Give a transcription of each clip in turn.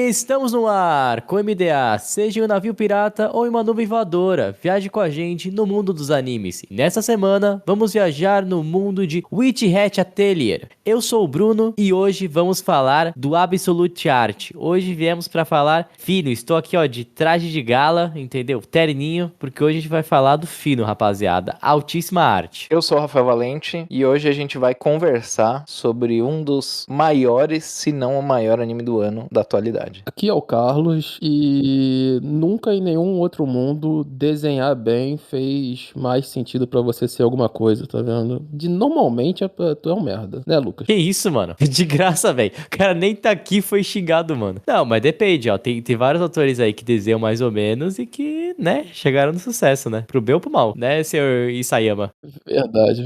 Estamos no ar com MDA, seja em um navio pirata ou em uma nuvem voadora, viaje com a gente no mundo dos animes. E nessa semana, vamos viajar no mundo de Witch Hat Atelier. Eu sou o Bruno e hoje vamos falar do Absolute Art. Hoje viemos para falar fino, estou aqui ó de traje de gala, entendeu? Terninho, porque hoje a gente vai falar do fino, rapaziada. Altíssima arte. Eu sou o Rafael Valente e hoje a gente vai conversar sobre um dos maiores, se não o maior anime do ano da atualidade. Aqui é o Carlos e nunca em nenhum outro mundo desenhar bem fez mais sentido pra você ser alguma coisa, tá vendo? Normalmente tu é um merda, né, Lucas? Que isso, mano? De graça, velho. O cara nem tá aqui, foi xingado, mano. Não, mas depende, ó. Tem vários autores aí que desenham mais ou menos e que, né, chegaram no sucesso, né? Pro bem ou pro mal, né, senhor Isayama? Verdade.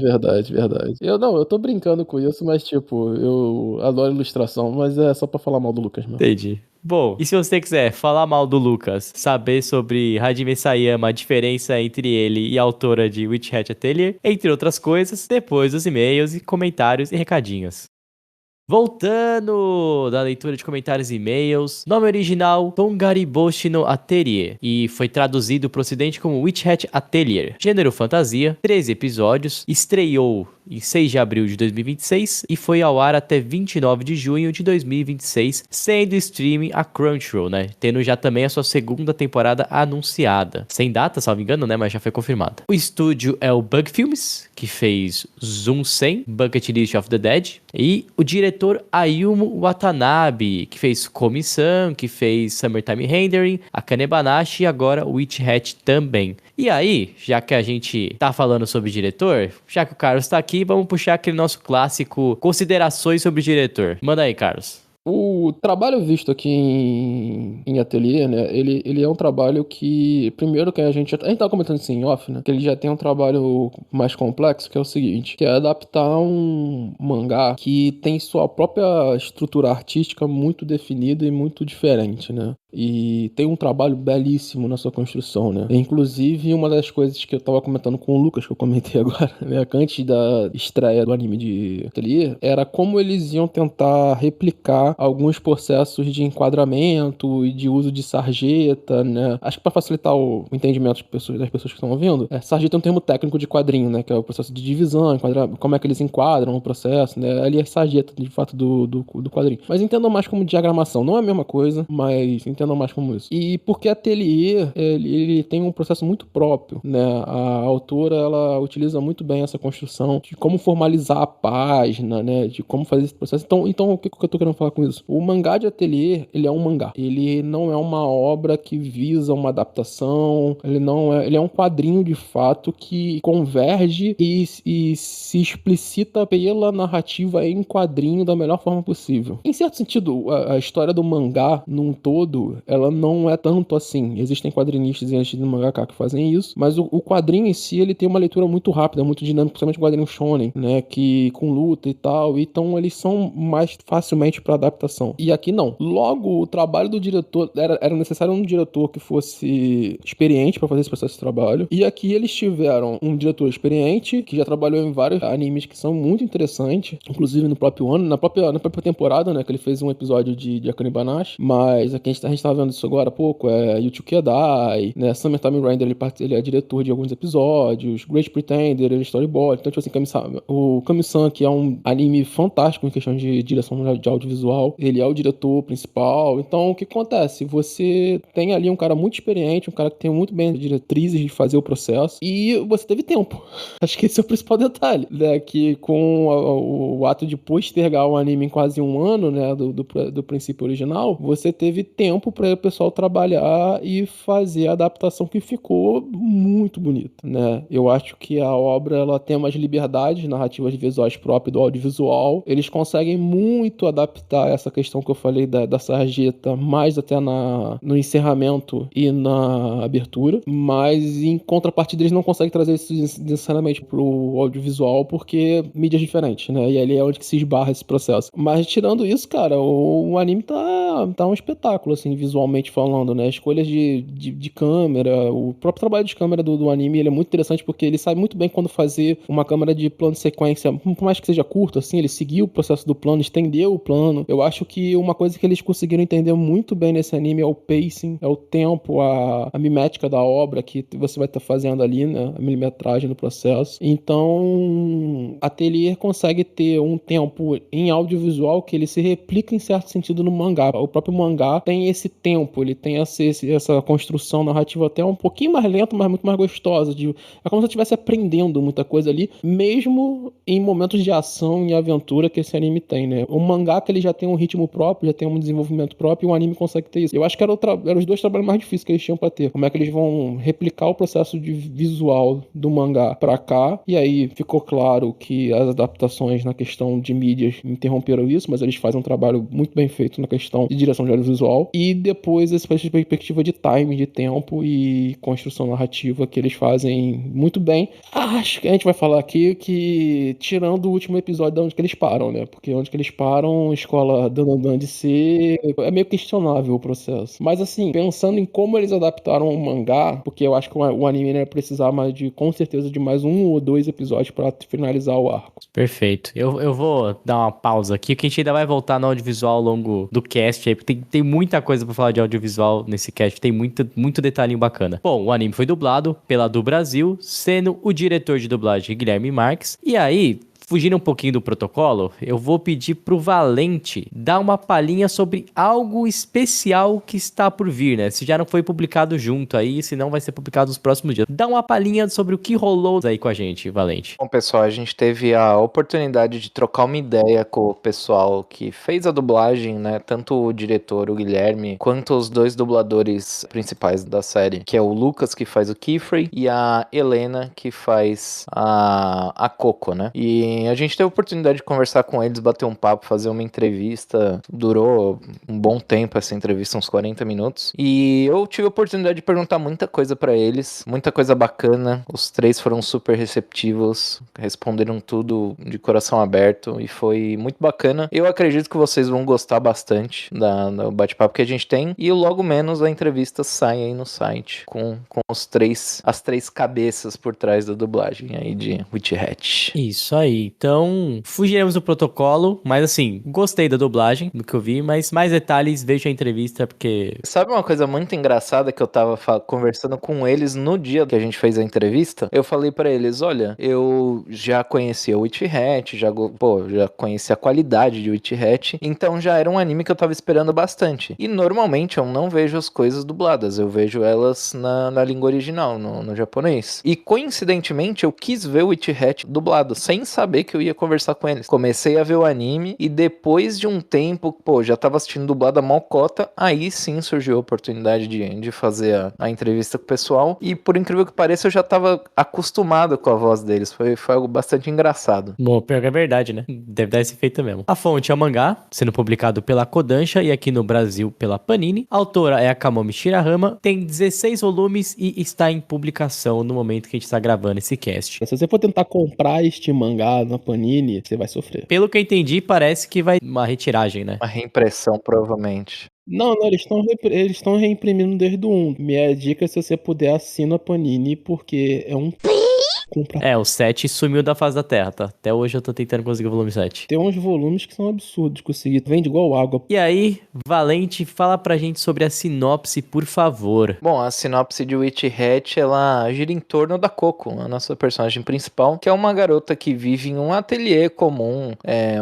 Eu tô brincando com isso, mas tipo, eu adoro ilustração, mas é só pra falar mal do Lucas mesmo. Entendi. Bom, e se você quiser falar mal do Lucas, saber sobre Hajime Isayama, a diferença entre ele e a autora de Witch Hat Atelier, entre outras coisas, depois dos e-mails e comentários e recadinhos. Voltando da leitura de comentários e e-mails, nome original Tongariboshi no Atelier e foi traduzido para o ocidente como Witch Hat Atelier. Gênero fantasia, 13 episódios, estreou em 6 de abril de 2026 e foi ao ar até 29 de junho de 2026, sendo streaming a Crunchyroll, né? Tendo já também a sua segunda temporada anunciada. Sem data, salvo engano, né? Mas já foi confirmada. O estúdio é o Bug Films, que fez Zoom 100, Bucket List of the Dead, e o diretor Ayumu Watanabe, que fez Komi-san, que fez Summertime Rendering, Akane Banashi e agora Witch Hat também. E aí, já que a gente tá falando sobre diretor, já que o Carlos tá aqui, vamos puxar aquele nosso clássico Considerações sobre o diretor. Manda aí, Carlos. O trabalho visto aqui em Atelier, né, ele é um trabalho que, primeiro que a gente tava comentando assim em off, né, que ele já tem um trabalho mais complexo, que é o seguinte, que é adaptar um mangá que tem sua própria estrutura artística muito definida e muito diferente, né, e tem um trabalho belíssimo na sua construção, né, inclusive uma das coisas que eu tava comentando com o Lucas, que eu comentei agora, né, antes da estreia do anime de Atelier, era como eles iam tentar replicar alguns processos de enquadramento e de uso de sarjeta, né? Acho que para facilitar o entendimento das pessoas que estão ouvindo, sarjeta é um termo técnico de quadrinho, né? Que é o processo de divisão, como é que eles enquadram o processo, né? Ali é sarjeta, de fato, do quadrinho. Mas entendam mais como diagramação. Não é a mesma coisa, mas entendam mais como isso. E porque Atelier, ele tem um processo muito próprio, né? A autora, ela utiliza muito bem essa construção de como formalizar a página, né? De como fazer esse processo. Então o que eu tô querendo falar com isso? O mangá de Atelier, ele é um mangá. Ele não é uma obra que visa uma adaptação, ele é um quadrinho de fato que converge e se explicita pela narrativa em quadrinho da melhor forma possível. Em certo sentido, a história do mangá num todo, ela não é tanto assim. Existem quadrinistas e do mangaka que fazem isso, mas o quadrinho em si, ele tem uma leitura muito rápida, muito dinâmica, principalmente o quadrinho shonen, né, que com luta e tal, então eles são mais facilmente para adaptação. E aqui não. Logo, o trabalho do diretor, era necessário um diretor que fosse experiente para fazer esse processo de trabalho. E aqui eles tiveram um diretor experiente, que já trabalhou em vários animes que são muito interessantes, inclusive no próprio ano, na própria temporada, né, que ele fez um episódio de Akane Banashi, mas aqui a gente tava vendo isso agora há pouco, Yuuchou Kedai, né, Summertime Render, ele é diretor de alguns episódios, Great Pretender, ele é storyboard, então, tipo assim, o Kami-san, que é um anime fantástico em questão de direção de audiovisual, ele é o diretor principal. Então, o que acontece? Você tem ali um cara muito experiente, um cara que tem muito bem diretrizes de fazer o processo, e você teve tempo. Acho que esse é o principal detalhe, né? Que com o ato de postergar o anime em quase um ano, né, do princípio original, você teve tempo para o pessoal trabalhar e fazer a adaptação que ficou muito bonita, né? Eu acho que a obra, ela tem umas liberdades narrativas visuais próprias do audiovisual. Eles conseguem muito adaptar essa questão que eu falei da sarjeta, mais até no encerramento e na abertura, mas em contrapartida eles não conseguem trazer isso necessariamente pro audiovisual porque mídias diferentes, né? E ali é onde que se esbarra esse processo. Mas tirando isso, cara, o anime tá um espetáculo, assim, visualmente falando, né? Escolhas de câmera, o próprio trabalho de câmera do anime, ele é muito interessante porque ele sabe muito bem quando fazer uma câmera de plano de sequência, por mais que seja curto, assim, ele seguiu o processo do plano, estendeu o plano. Eu acho que uma coisa que eles conseguiram entender muito bem nesse anime é o pacing, é o tempo, a mimética da obra que você vai estar fazendo ali, né? A milimetragem do processo. Então, a Atelier consegue ter um tempo em audiovisual que ele se replica em certo sentido no mangá. O próprio mangá tem esse tempo, ele tem essa construção narrativa até um pouquinho mais lenta, mas muito mais gostosa. É como se eu estivesse aprendendo muita coisa ali, mesmo em momentos de ação e aventura que esse anime tem, né? O mangá que ele já tem um ritmo próprio, já tem um desenvolvimento próprio, e o anime consegue ter isso. Eu acho que eram os dois trabalhos mais difíceis que eles tinham pra ter. Como é que eles vão replicar o processo de visual do mangá pra cá, e aí ficou claro que as adaptações na questão de mídias interromperam isso, mas eles fazem um trabalho muito bem feito na questão de direção de audiovisual, e depois essa perspectiva de time, de tempo e construção narrativa que eles fazem muito bem. Acho que a gente vai falar aqui que, tirando o último episódio de onde que eles param, né? Porque onde que eles param, escola Dandadan de ser, é meio questionável o processo. Mas assim, pensando em como eles adaptaram o mangá, porque eu acho que o anime ia precisar mais com certeza, de mais 1 ou 2 episódios pra finalizar o arco. Perfeito. Eu vou dar uma pausa aqui, que a gente ainda vai voltar no audiovisual ao longo do cast aí, porque tem muita coisa pra falar de audiovisual nesse cast, tem muito detalhinho bacana. Bom, o anime foi dublado pela Do Brasil, sendo o diretor de dublagem Guilherme Marques. E aí, fugindo um pouquinho do protocolo, eu vou pedir pro Valente dar uma palhinha sobre algo especial que está por vir, né? Se já não foi publicado junto aí, se não vai ser publicado nos próximos dias. Dá uma palhinha sobre o que rolou aí com a gente, Valente. Bom, pessoal, a gente teve a oportunidade de trocar uma ideia com o pessoal que fez a dublagem, né? Tanto o diretor, o Guilherme, quanto os 2 dubladores principais da série, que é o Lucas, que faz o Kifrey, e a Helena, que faz a Coco, né? E a gente teve a oportunidade de conversar com eles, bater um papo, fazer uma entrevista. Durou um bom tempo essa entrevista, uns 40 minutos. E eu tive a oportunidade de perguntar muita coisa pra eles, muita coisa bacana. Os 3 foram super receptivos, responderam tudo de coração aberto e foi muito bacana. Eu acredito que vocês vão gostar bastante do bate-papo que a gente tem. E logo menos a entrevista sai aí no site com as 3 cabeças por trás da dublagem aí de Witch Hat. Isso aí. Então, fugiremos do protocolo, mas assim, gostei da dublagem, do que eu vi, mas mais detalhes, veja a entrevista, porque... Sabe uma coisa muito engraçada que eu tava conversando com eles no dia que a gente fez a entrevista? Eu falei pra eles, olha, eu já conhecia o Witch Hat, já conhecia a qualidade de Witch Hat, então já era um anime que eu tava esperando bastante. E normalmente eu não vejo as coisas dubladas, eu vejo elas na língua original, no japonês. E coincidentemente eu quis ver o Witch Hat dublado, sem saber que eu ia conversar com eles. Comecei a ver o anime e depois de um tempo, já tava assistindo dublado a mocota, aí sim surgiu a oportunidade de fazer a entrevista com o pessoal, e por incrível que pareça eu já tava acostumado com a voz deles, foi algo bastante engraçado. Bom, pior que é verdade, né? Deve dar esse efeito mesmo. A fonte é o mangá, sendo publicado pela Kodansha e aqui no Brasil pela Panini. A autora é a Kamomi Shirahama, tem 16 volumes e está em publicação no momento que a gente está gravando esse cast. Se você for tentar comprar este mangá na Panini, você vai sofrer. Pelo que eu entendi, parece que vai uma retiragem, né? Uma reimpressão, provavelmente. Não, eles estão reimprimindo desde o 1. Minha dica é, se você puder, assina a Panini, porque é um... compra. É, o 7 sumiu da face da Terra, tá? Até hoje eu tô tentando conseguir o volume 7. Tem uns volumes que são absurdos de conseguir. Vende igual água. E aí, Valente, fala pra gente sobre a sinopse, por favor. Bom, a sinopse de Witch Hat, ela gira em torno da Coco, a nossa personagem principal, que é uma garota que vive em um ateliê comum,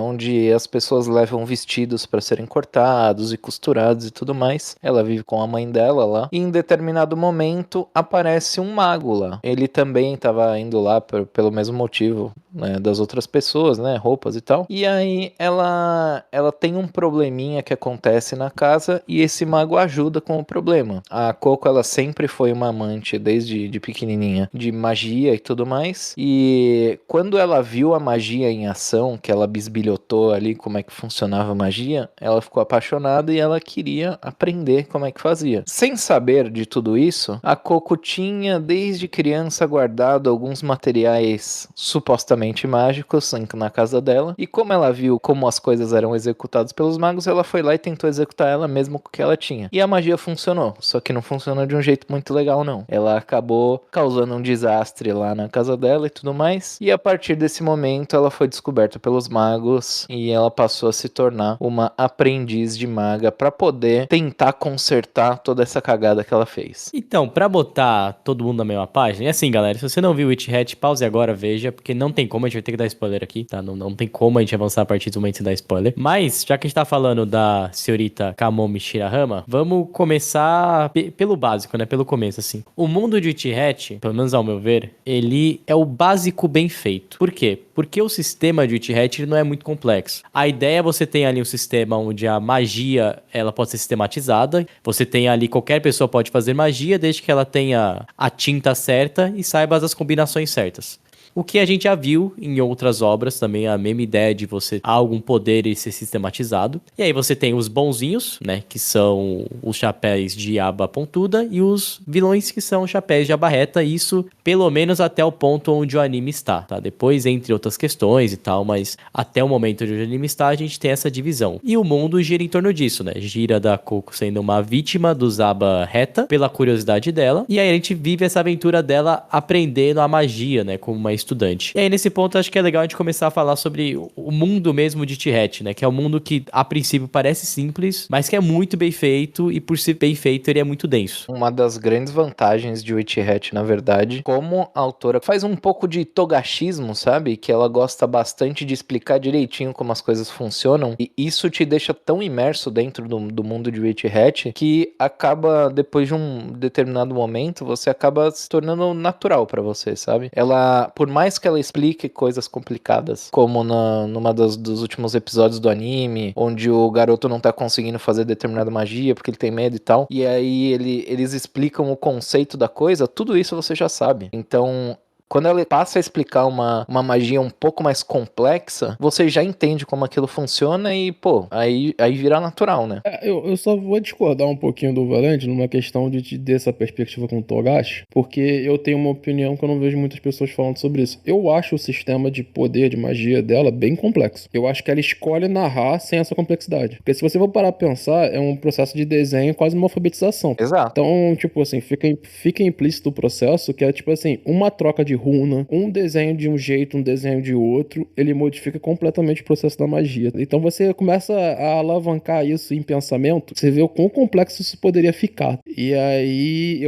onde as pessoas levam vestidos para serem cortados e costurados e tudo mais. Ela vive com a mãe dela lá. E em determinado momento aparece um mago lá. Ele também estava indo lá pelo mesmo motivo, né, das outras pessoas, né, roupas e tal. E aí ela tem um probleminha que acontece na casa e esse mago ajuda com o problema. A Coco, ela sempre foi uma amante desde pequenininha de magia e tudo mais. E quando ela viu a magia em ação, que ela bisbilhotou ali como é que funcionava a magia, ela ficou apaixonada e ela queria aprender como é que fazia. Sem saber de tudo isso, a Coco tinha desde criança guardado alguns materiais supostamente mágicos na casa dela. E como ela viu como as coisas eram executadas pelos magos, ela foi lá e tentou executar ela mesmo com o que ela tinha. E a magia funcionou, só que não funcionou de um jeito muito legal não. Ela acabou causando um desastre lá na casa dela e tudo mais. E a partir desse momento ela foi descoberta pelos magos e ela passou a se tornar uma aprendiz de maga para poder tentar consertar toda essa cagada que ela fez. Então, pra botar todo mundo na mesma página, é assim, galera, se você não viu Witch Hat, pause agora, veja, porque não tem como, a gente vai ter que dar spoiler aqui, tá? Não tem como a gente avançar a partir do momento de dar spoiler. Mas, já que a gente tá falando da senhorita Kamomi Shirahama, vamos começar pelo básico, né? Pelo começo, assim. O mundo de Witch Hat, pelo menos ao meu ver, ele é o básico bem feito. Por quê? Porque o sistema de Witch Hat não é muito complexo. A ideia é você tem ali um sistema onde a magia, ela pode ser sistematizada. Você tem ali, qualquer pessoa pode fazer magia, desde que ela tenha a tinta certa e saiba as combinações certas. O que a gente já viu em outras obras também, a mesma ideia de você ter algum poder e ser sistematizado. E aí você tem os bonzinhos, né, que são os chapéus de aba pontuda, e os vilões, que são os chapéus de aba reta, isso pelo menos até o ponto onde o anime está, tá? Depois, entre outras questões e tal, mas até o momento onde o anime está, a gente tem essa divisão. E o mundo gira em torno disso, né? Gira da Coco sendo uma vítima dos aba reta, pela curiosidade dela, e aí a gente vive essa aventura dela aprendendo a magia, né, como uma estudante. E aí, nesse ponto, acho que é legal a gente começar a falar sobre o mundo mesmo de T-Hat, né? Que é um mundo que, a princípio, parece simples, mas que é muito bem feito, e por ser bem feito, ele é muito denso. Uma das grandes vantagens de Witch Hat, na verdade, como a autora faz um pouco de togashismo, sabe? Que ela gosta bastante de explicar direitinho como as coisas funcionam, e isso te deixa tão imerso dentro do mundo de Witch Hat, que acaba, depois de um determinado momento, você acaba se tornando natural pra você, sabe? Ela, por mais que ela explique coisas complicadas, como numa dos últimos episódios do anime, onde o garoto não tá conseguindo fazer determinada magia porque ele tem medo e tal, e aí eles explicam o conceito da coisa, tudo isso você já sabe. Então, quando ela passa a explicar uma magia um pouco mais complexa, você já entende como aquilo funciona e, pô, aí vira natural, né? Eu só vou discordar um pouquinho do Valente numa questão de te dar essa perspectiva com o Togashi, porque eu tenho uma opinião que eu não vejo muitas pessoas falando sobre isso. Eu acho o sistema de poder, de magia dela bem complexo. Eu acho que ela escolhe narrar sem essa complexidade. Porque se você for parar pra pensar, é um processo de desenho quase uma alfabetização. Exato. Então, tipo assim, fica implícito o processo que é, tipo assim, uma troca de runa, um desenho de um jeito, um desenho de outro, ele modifica completamente o processo da magia. Então você começa a alavancar isso em pensamento, você vê o quão complexo isso poderia ficar. E aí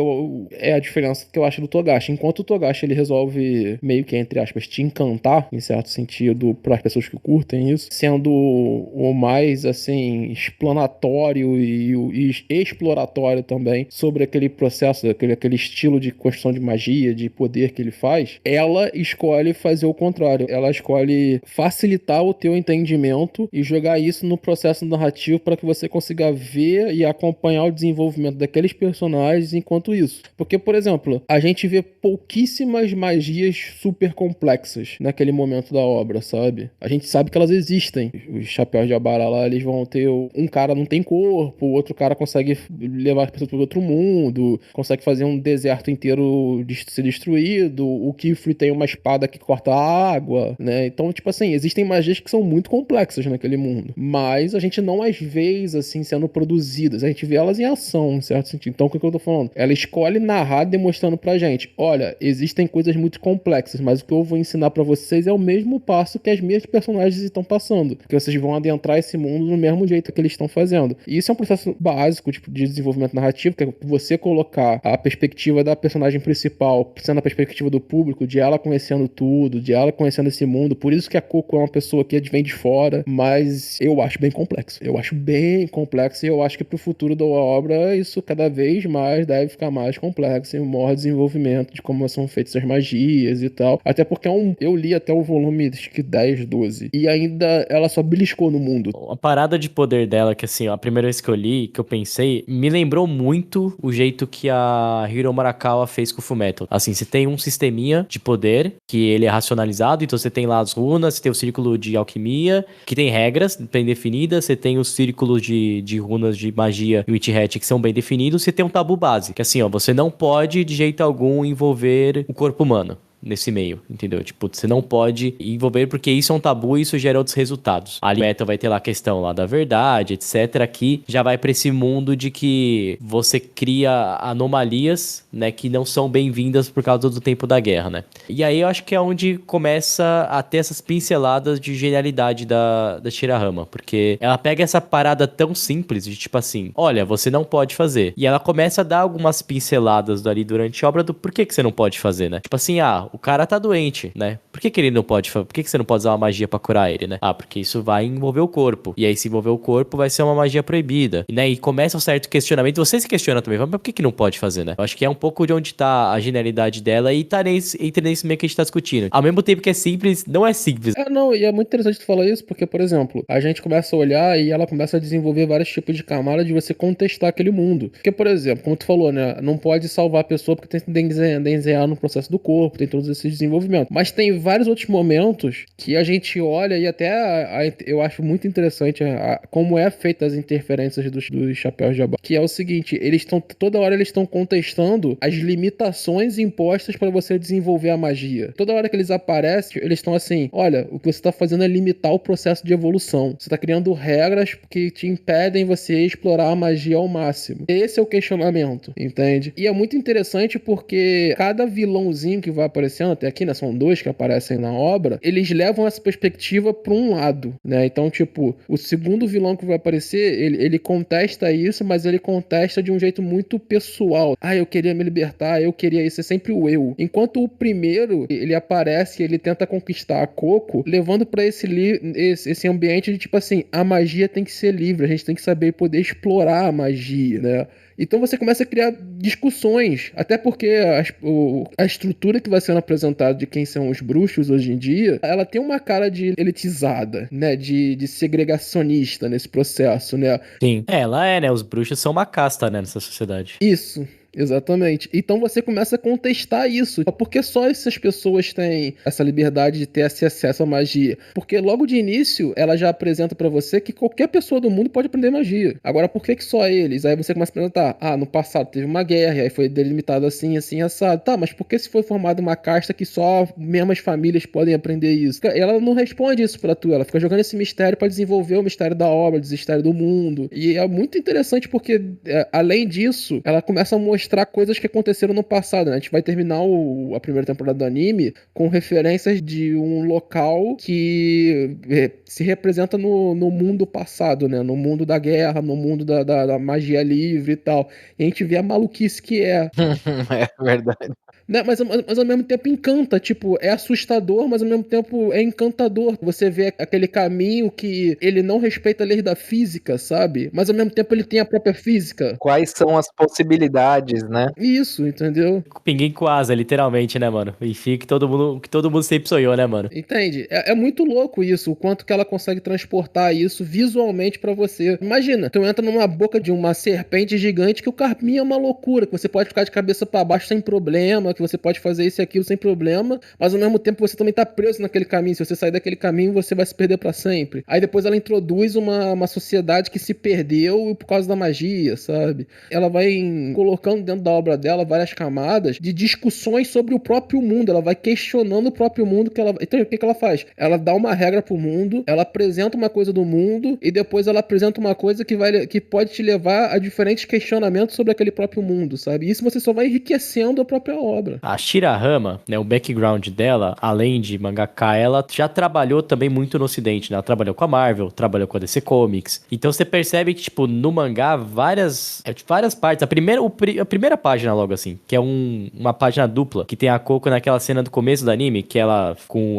é a diferença que eu acho do Togashi. Enquanto o Togashi ele resolve meio que, entre aspas, te encantar, em certo sentido, para as pessoas que curtem isso, sendo o mais, assim, explanatório e exploratório também sobre aquele processo, aquele estilo de construção de magia, de poder que ele faz, ela escolhe fazer o contrário. Ela escolhe facilitar o teu entendimento e jogar isso no processo narrativo para que você consiga ver e acompanhar o desenvolvimento daqueles personagens enquanto isso. Porque, por exemplo, a gente vê pouquíssimas magias super complexas naquele momento da obra, sabe? A gente sabe que elas existem. Os chapéus de Abara lá, eles vão ter... Um cara não tem corpo, o outro cara consegue levar as pessoas para outro mundo, consegue fazer um deserto inteiro ser destruído, o Kifri tem uma espada que corta a água, né? Então, tipo assim, existem magias que são muito complexas naquele mundo, mas a gente não as vê, assim, sendo produzidas, a gente vê elas em ação, em certo sentido. Então, o que eu tô falando? Ela escolhe narrar demonstrando pra gente, olha, existem coisas muito complexas, mas o que eu vou ensinar pra vocês é o mesmo passo que as minhas personagens estão passando, porque vocês vão adentrar esse mundo do mesmo jeito que eles estão fazendo. E isso é um processo básico, tipo, de desenvolvimento narrativo, que é você colocar a perspectiva da personagem principal sendo a perspectiva do público, de ela conhecendo tudo, de ela conhecendo esse mundo. Por isso que a Coco é uma pessoa que vem de fora, mas eu acho bem complexo. Eu acho bem complexo e eu acho que pro futuro da obra isso cada vez mais deve ficar mais complexo e um maior desenvolvimento de como são feitas as magias e tal. Até porque eu li até o volume acho que 10, 12 e ainda ela só beliscou no mundo. A parada de poder dela, que assim, ó, a primeira vez que eu li, que eu pensei, me lembrou muito o jeito que a Hiro Murakawa fez com o Fullmetal. Assim, você tem um sisteminha de poder, que ele é racionalizado, então você tem lá as runas, você tem o círculo de alquimia, que tem regras bem definidas, você tem os círculos de runas de magia e Witch Hat que são bem definidos, você tem um tabu base, que assim, ó, você não pode de jeito algum envolver o corpo humano. nesse meio, entendeu? Tipo, você não pode envolver porque isso é um tabu e isso gera outros resultados. A Meta vai ter lá a questão lá da verdade, etc. Aqui já vai pra esse mundo de que você cria anomalias, né, que não são bem-vindas por causa do tempo da guerra, né? E aí eu acho que é onde começa a ter essas pinceladas de genialidade da Shirahama, porque ela pega essa parada tão simples de tipo assim, olha, você não pode fazer. E ela começa a dar algumas pinceladas ali durante a obra do por que você não pode fazer, né? Tipo assim, o cara tá doente, né? Por que ele não pode fazer? Por que você não pode usar uma magia pra curar ele, né? Porque isso vai envolver o corpo. E aí, se envolver o corpo, vai ser uma magia proibida. E, né? E começa um certo questionamento. Você se questiona também, mas por que não pode fazer, né? Eu acho que é um pouco de onde tá a genialidade dela e tá entre nesse meio que a gente tá discutindo. Ao mesmo tempo que é simples, não é simples. Não, e é muito interessante tu falar isso, porque, por exemplo, a gente começa a olhar e ela começa a desenvolver vários tipos de camadas de você contestar aquele mundo. Porque, por exemplo, como tu falou, né? Não pode salvar a pessoa porque tem que desenhar no processo do corpo, tem todos esses desenvolvimentos. Mas tem vários outros momentos que a gente olha e até eu acho muito interessante como é feita as interferências dos chapéus de Abá. Que é o seguinte, toda hora eles estão contestando as limitações impostas para você desenvolver a magia. Toda hora que eles aparecem, eles estão assim, olha, o que você está fazendo é limitar o processo de evolução. Você está criando regras que te impedem você explorar a magia ao máximo. Esse é o questionamento, entende? E é muito interessante porque cada vilãozinho que vai aparecendo, até aqui, né, são 2 que aparecem na obra, eles levam essa perspectiva para um lado, né? Então, tipo, o segundo vilão que vai aparecer, ele contesta isso, mas ele contesta de um jeito muito pessoal. Eu queria me libertar, eu queria isso, é sempre o eu. Enquanto o primeiro, ele aparece, ele tenta conquistar a Coco, levando pra esse ambiente de tipo assim, a magia tem que ser livre, a gente tem que saber poder explorar a magia, né? Então você começa a criar discussões, até porque a estrutura que vai sendo apresentada de quem são os bruxos hoje em dia, ela tem uma cara de elitizada, né, de segregacionista nesse processo, né? Sim. Ela né? Os bruxos são uma casta, né, nessa sociedade. Isso. Exatamente. Então você começa a contestar isso. Por que só essas pessoas têm essa liberdade de ter esse acesso à magia? Porque logo de início ela já apresenta pra você que qualquer pessoa do mundo pode aprender magia. Agora, por que só eles? Aí você começa a apresentar, no passado teve uma guerra, e aí foi delimitado assim, assim, assado. Tá, mas por que se foi formada uma casta que só mesmo as famílias podem aprender isso? Ela não responde isso pra tu, ela fica jogando esse mistério pra desenvolver o mistério da obra, o mistério do mundo. E é muito interessante porque, além disso, ela começa a mostrar coisas que aconteceram no passado, né? A gente vai terminar a primeira temporada do anime com referências de um local que se representa no mundo passado, né? No mundo da guerra, no mundo da magia livre e tal. E a gente vê a maluquice que é. É verdade. Né? Mas ao mesmo tempo encanta, tipo, é assustador, mas ao mesmo tempo é encantador. Você vê aquele caminho que ele não respeita a lei da física, sabe? Mas ao mesmo tempo ele tem a própria física. Quais são as possibilidades, né? Isso, entendeu? Pinguim com asa, literalmente, né, mano? Enfim, que todo mundo sempre sonhou, né, mano? Entende? É muito louco isso, o quanto que ela consegue transportar isso visualmente pra você. Imagina, tu entra numa boca de uma serpente gigante que o caminho é uma loucura, que você pode ficar de cabeça pra baixo sem problema, que você pode fazer isso e aquilo sem problema, mas ao mesmo tempo você também tá preso naquele caminho. Se você sair daquele caminho, você vai se perder pra sempre. Aí depois ela introduz uma sociedade que se perdeu por causa da magia, sabe? Ela vai colocando dentro da obra dela várias camadas de discussões sobre o próprio mundo. Ela vai questionando o próprio mundo que ela... Então, o que ela faz? Ela dá uma regra pro mundo, ela apresenta uma coisa do mundo e depois ela apresenta uma coisa que pode te levar a diferentes questionamentos sobre aquele próprio mundo, sabe? E isso você só vai enriquecendo a própria obra. A Shirahama, né, o background dela, além de mangaka, ela já trabalhou também muito no ocidente, né? Ela trabalhou com a Marvel, trabalhou com a DC Comics. Então você percebe que, tipo, no mangá, várias partes. A primeira página, logo assim, que é uma página dupla, que tem a Coco naquela cena do começo do anime, que ela com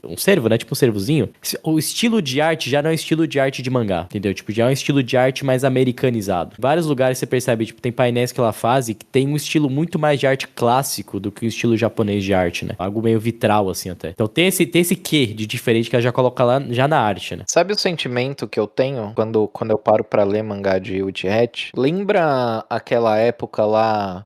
um cervo, né? Tipo um cervozinho. O estilo de arte já não é estilo de arte de mangá, entendeu? Tipo, já é um estilo de arte mais americanizado. Em vários lugares você percebe, tipo, tem painéis que ela faz e que tem um estilo muito mais de arte clássico do que o estilo japonês de arte, né? Algo meio vitral, assim, até. Então tem esse quê de diferente que ela já coloca lá já na arte, né? Sabe o sentimento que eu tenho quando eu paro pra ler mangá de Uchihat? Lembra aquela época lá,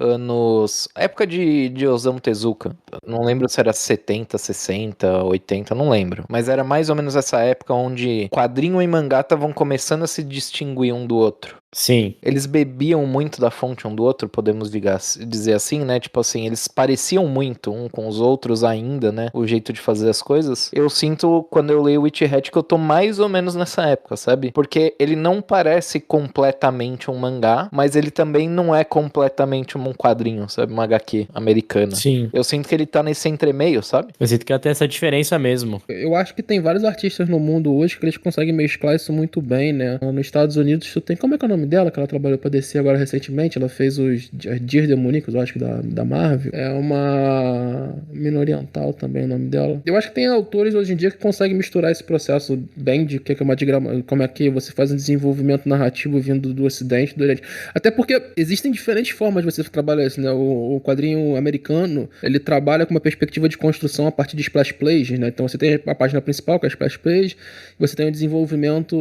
época de Osamu Tezuka? Não lembro se era 70, 60, 80, não lembro. Mas era mais ou menos essa época onde quadrinho e mangá estavam começando a se distinguir um do outro. Sim. Eles bebiam muito da fonte um do outro, podemos dizer assim, né? Tipo assim, eles pareciam muito um com os outros ainda, né? O jeito de fazer as coisas. Eu sinto, quando eu leio Witch Hat, que eu tô mais ou menos nessa época, sabe? Porque ele não parece completamente um mangá, mas ele também não é completamente um quadrinho, sabe? Uma HQ americana. Sim. Eu sinto que ele tá nesse entremeio, sabe? Eu sinto que ela tem essa diferença mesmo. Eu acho que tem vários artistas no mundo hoje que eles conseguem mesclar isso muito bem, né? Nos Estados Unidos, tu tem... Como é que é o nome dela? Que ela trabalhou pra DC agora recentemente. Ela fez os Dear Demonicus, eu acho que da Marvel. É uma mina oriental também o nome dela. Eu acho que tem autores hoje em dia que conseguem misturar esse processo bem de que é uma diagrama, como é que você faz um desenvolvimento narrativo vindo do Ocidente, do Oriente. Até porque existem diferentes formas de você trabalhar isso, né? O quadrinho americano, ele trabalha com uma perspectiva de construção a partir de splash pages, né? Então você tem a página principal, que é a splash page, e você tem o desenvolvimento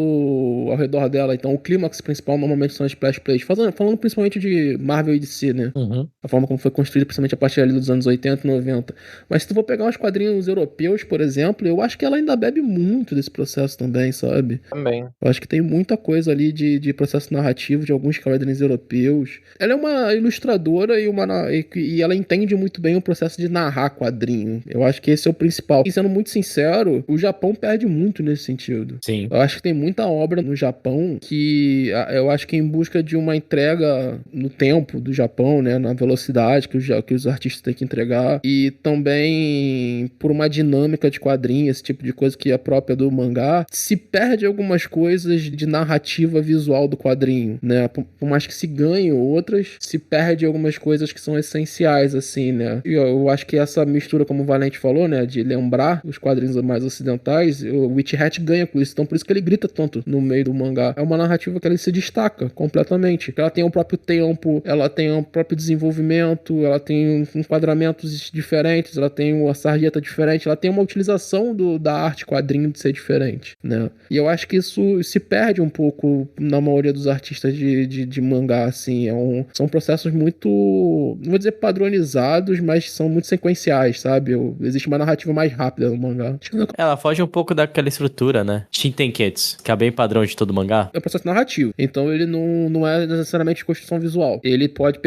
ao redor dela. Então o clímax principal normalmente são as splash pages. Falando principalmente de Marvel e DC, né? Uhum. A forma como foi construído, principalmente a partir ali dos anos 80 e 90. Mas se tu for pegar uns quadrinhos europeus, por exemplo, eu acho que ela ainda bebe muito desse processo também, sabe? Também. Eu acho que tem muita coisa ali de processo narrativo de alguns quadrinhos europeus. Ela é uma ilustradora e ela entende muito bem o processo de narrar quadrinho. Eu acho que esse é o principal. E sendo muito sincero, o Japão perde muito nesse sentido. Sim. Eu acho que tem muita obra no Japão que eu acho que em busca de uma entrega no tempo do Japão, né, na velocidade que os artistas têm que entregar, e também por uma dinâmica de quadrinho, esse tipo de coisa que é própria do mangá, se perde algumas coisas de narrativa visual do quadrinho, né? Por mais que se ganhe outras, se perde algumas coisas que são essenciais, assim, né? E eu acho que essa mistura, como o Valente falou, né, de lembrar os quadrinhos mais ocidentais, o Witch Hat ganha com isso, então por isso que ele grita tanto no meio do mangá. É uma narrativa que ele se destaca completamente. Ela tem o próprio tempo, ela tem o próprio desenvolvimento, ela tem enquadramentos diferentes, ela tem uma sarjeta diferente, ela tem uma utilização da arte quadrinho de ser diferente, né? E eu acho que isso se perde um pouco na maioria dos artistas de mangá, assim. São processos muito, não vou dizer padronizados, mas são muito sequenciais, sabe? Existe uma narrativa mais rápida no mangá. Ela foge um pouco daquela estrutura, né? Shintenketsu, que é bem padrão de todo mangá. É um processo narrativo. Então ele não é necessariamente construção visual. Ele pode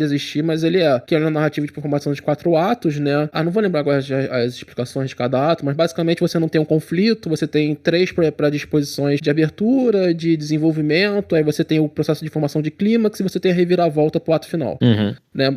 existir, mas ele é. Que é uma narrativa de formação de 4 atos, né? Não vou lembrar agora as explicações de cada ato, mas basicamente você não tem um conflito, você tem 3 predisposições de abertura, de desenvolvimento, aí você tem o processo de formação de clímax e você tem a reviravolta pro ato final. Uhum. Né?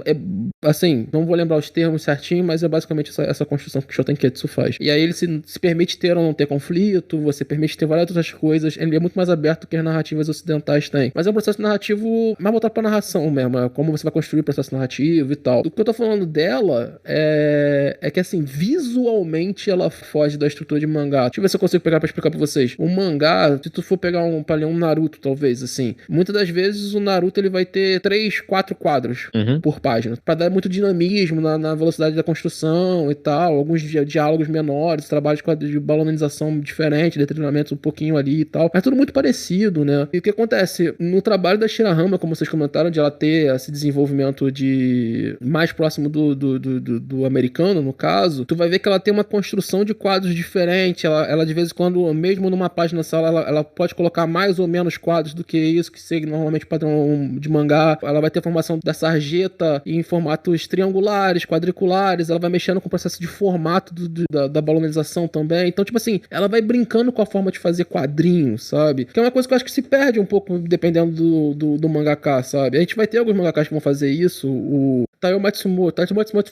Assim, não vou lembrar os termos certinho, mas é basicamente essa construção que o Shotenketsu faz. E aí ele se permite ter ou não ter conflito, você permite ter várias outras coisas, ele é muito mais aberto do que as narrativas ocidentais têm. Mas é um processo narrativo mais voltado pra narração mesmo, é como você vai construir o processo narrativo e tal. O que eu tô falando dela é que, assim, visualmente ela foge da estrutura de mangá. Deixa eu ver se eu consigo pegar pra explicar pra vocês. O mangá, se tu for pegar pra ler um Naruto, talvez, assim, muitas das vezes o Naruto ele vai ter 3, 4 quadros por página, pra dar muito dinamismo na velocidade da construção e tal, alguns diálogos menores, trabalhos de balonização diferente, de treinamentos um pouquinho ali e tal, mas tudo muito parecido, né? E o que acontece? No trabalho da Shirahama, como vocês comentaram, de ela ter esse desenvolvimento de mais próximo do americano, no caso, tu vai ver que ela tem uma construção de quadros diferente, ela de vez em quando, mesmo numa página só, ela pode colocar mais ou menos quadros do que isso, que segue normalmente padrão de mangá. Ela vai ter a formação da sarjeta em formatos triangulares, quadriculares, ela vai mexendo com o processo de formato da balonização também. Então, tipo assim, ela vai brincando com a forma de fazer quadrinhos, sabe? Que é uma coisa que eu acho que se perde um pouco dependendo do mangaka, sabe? A gente vai ter alguns mangakas que vão fazer isso. O Taiyo Matsumoto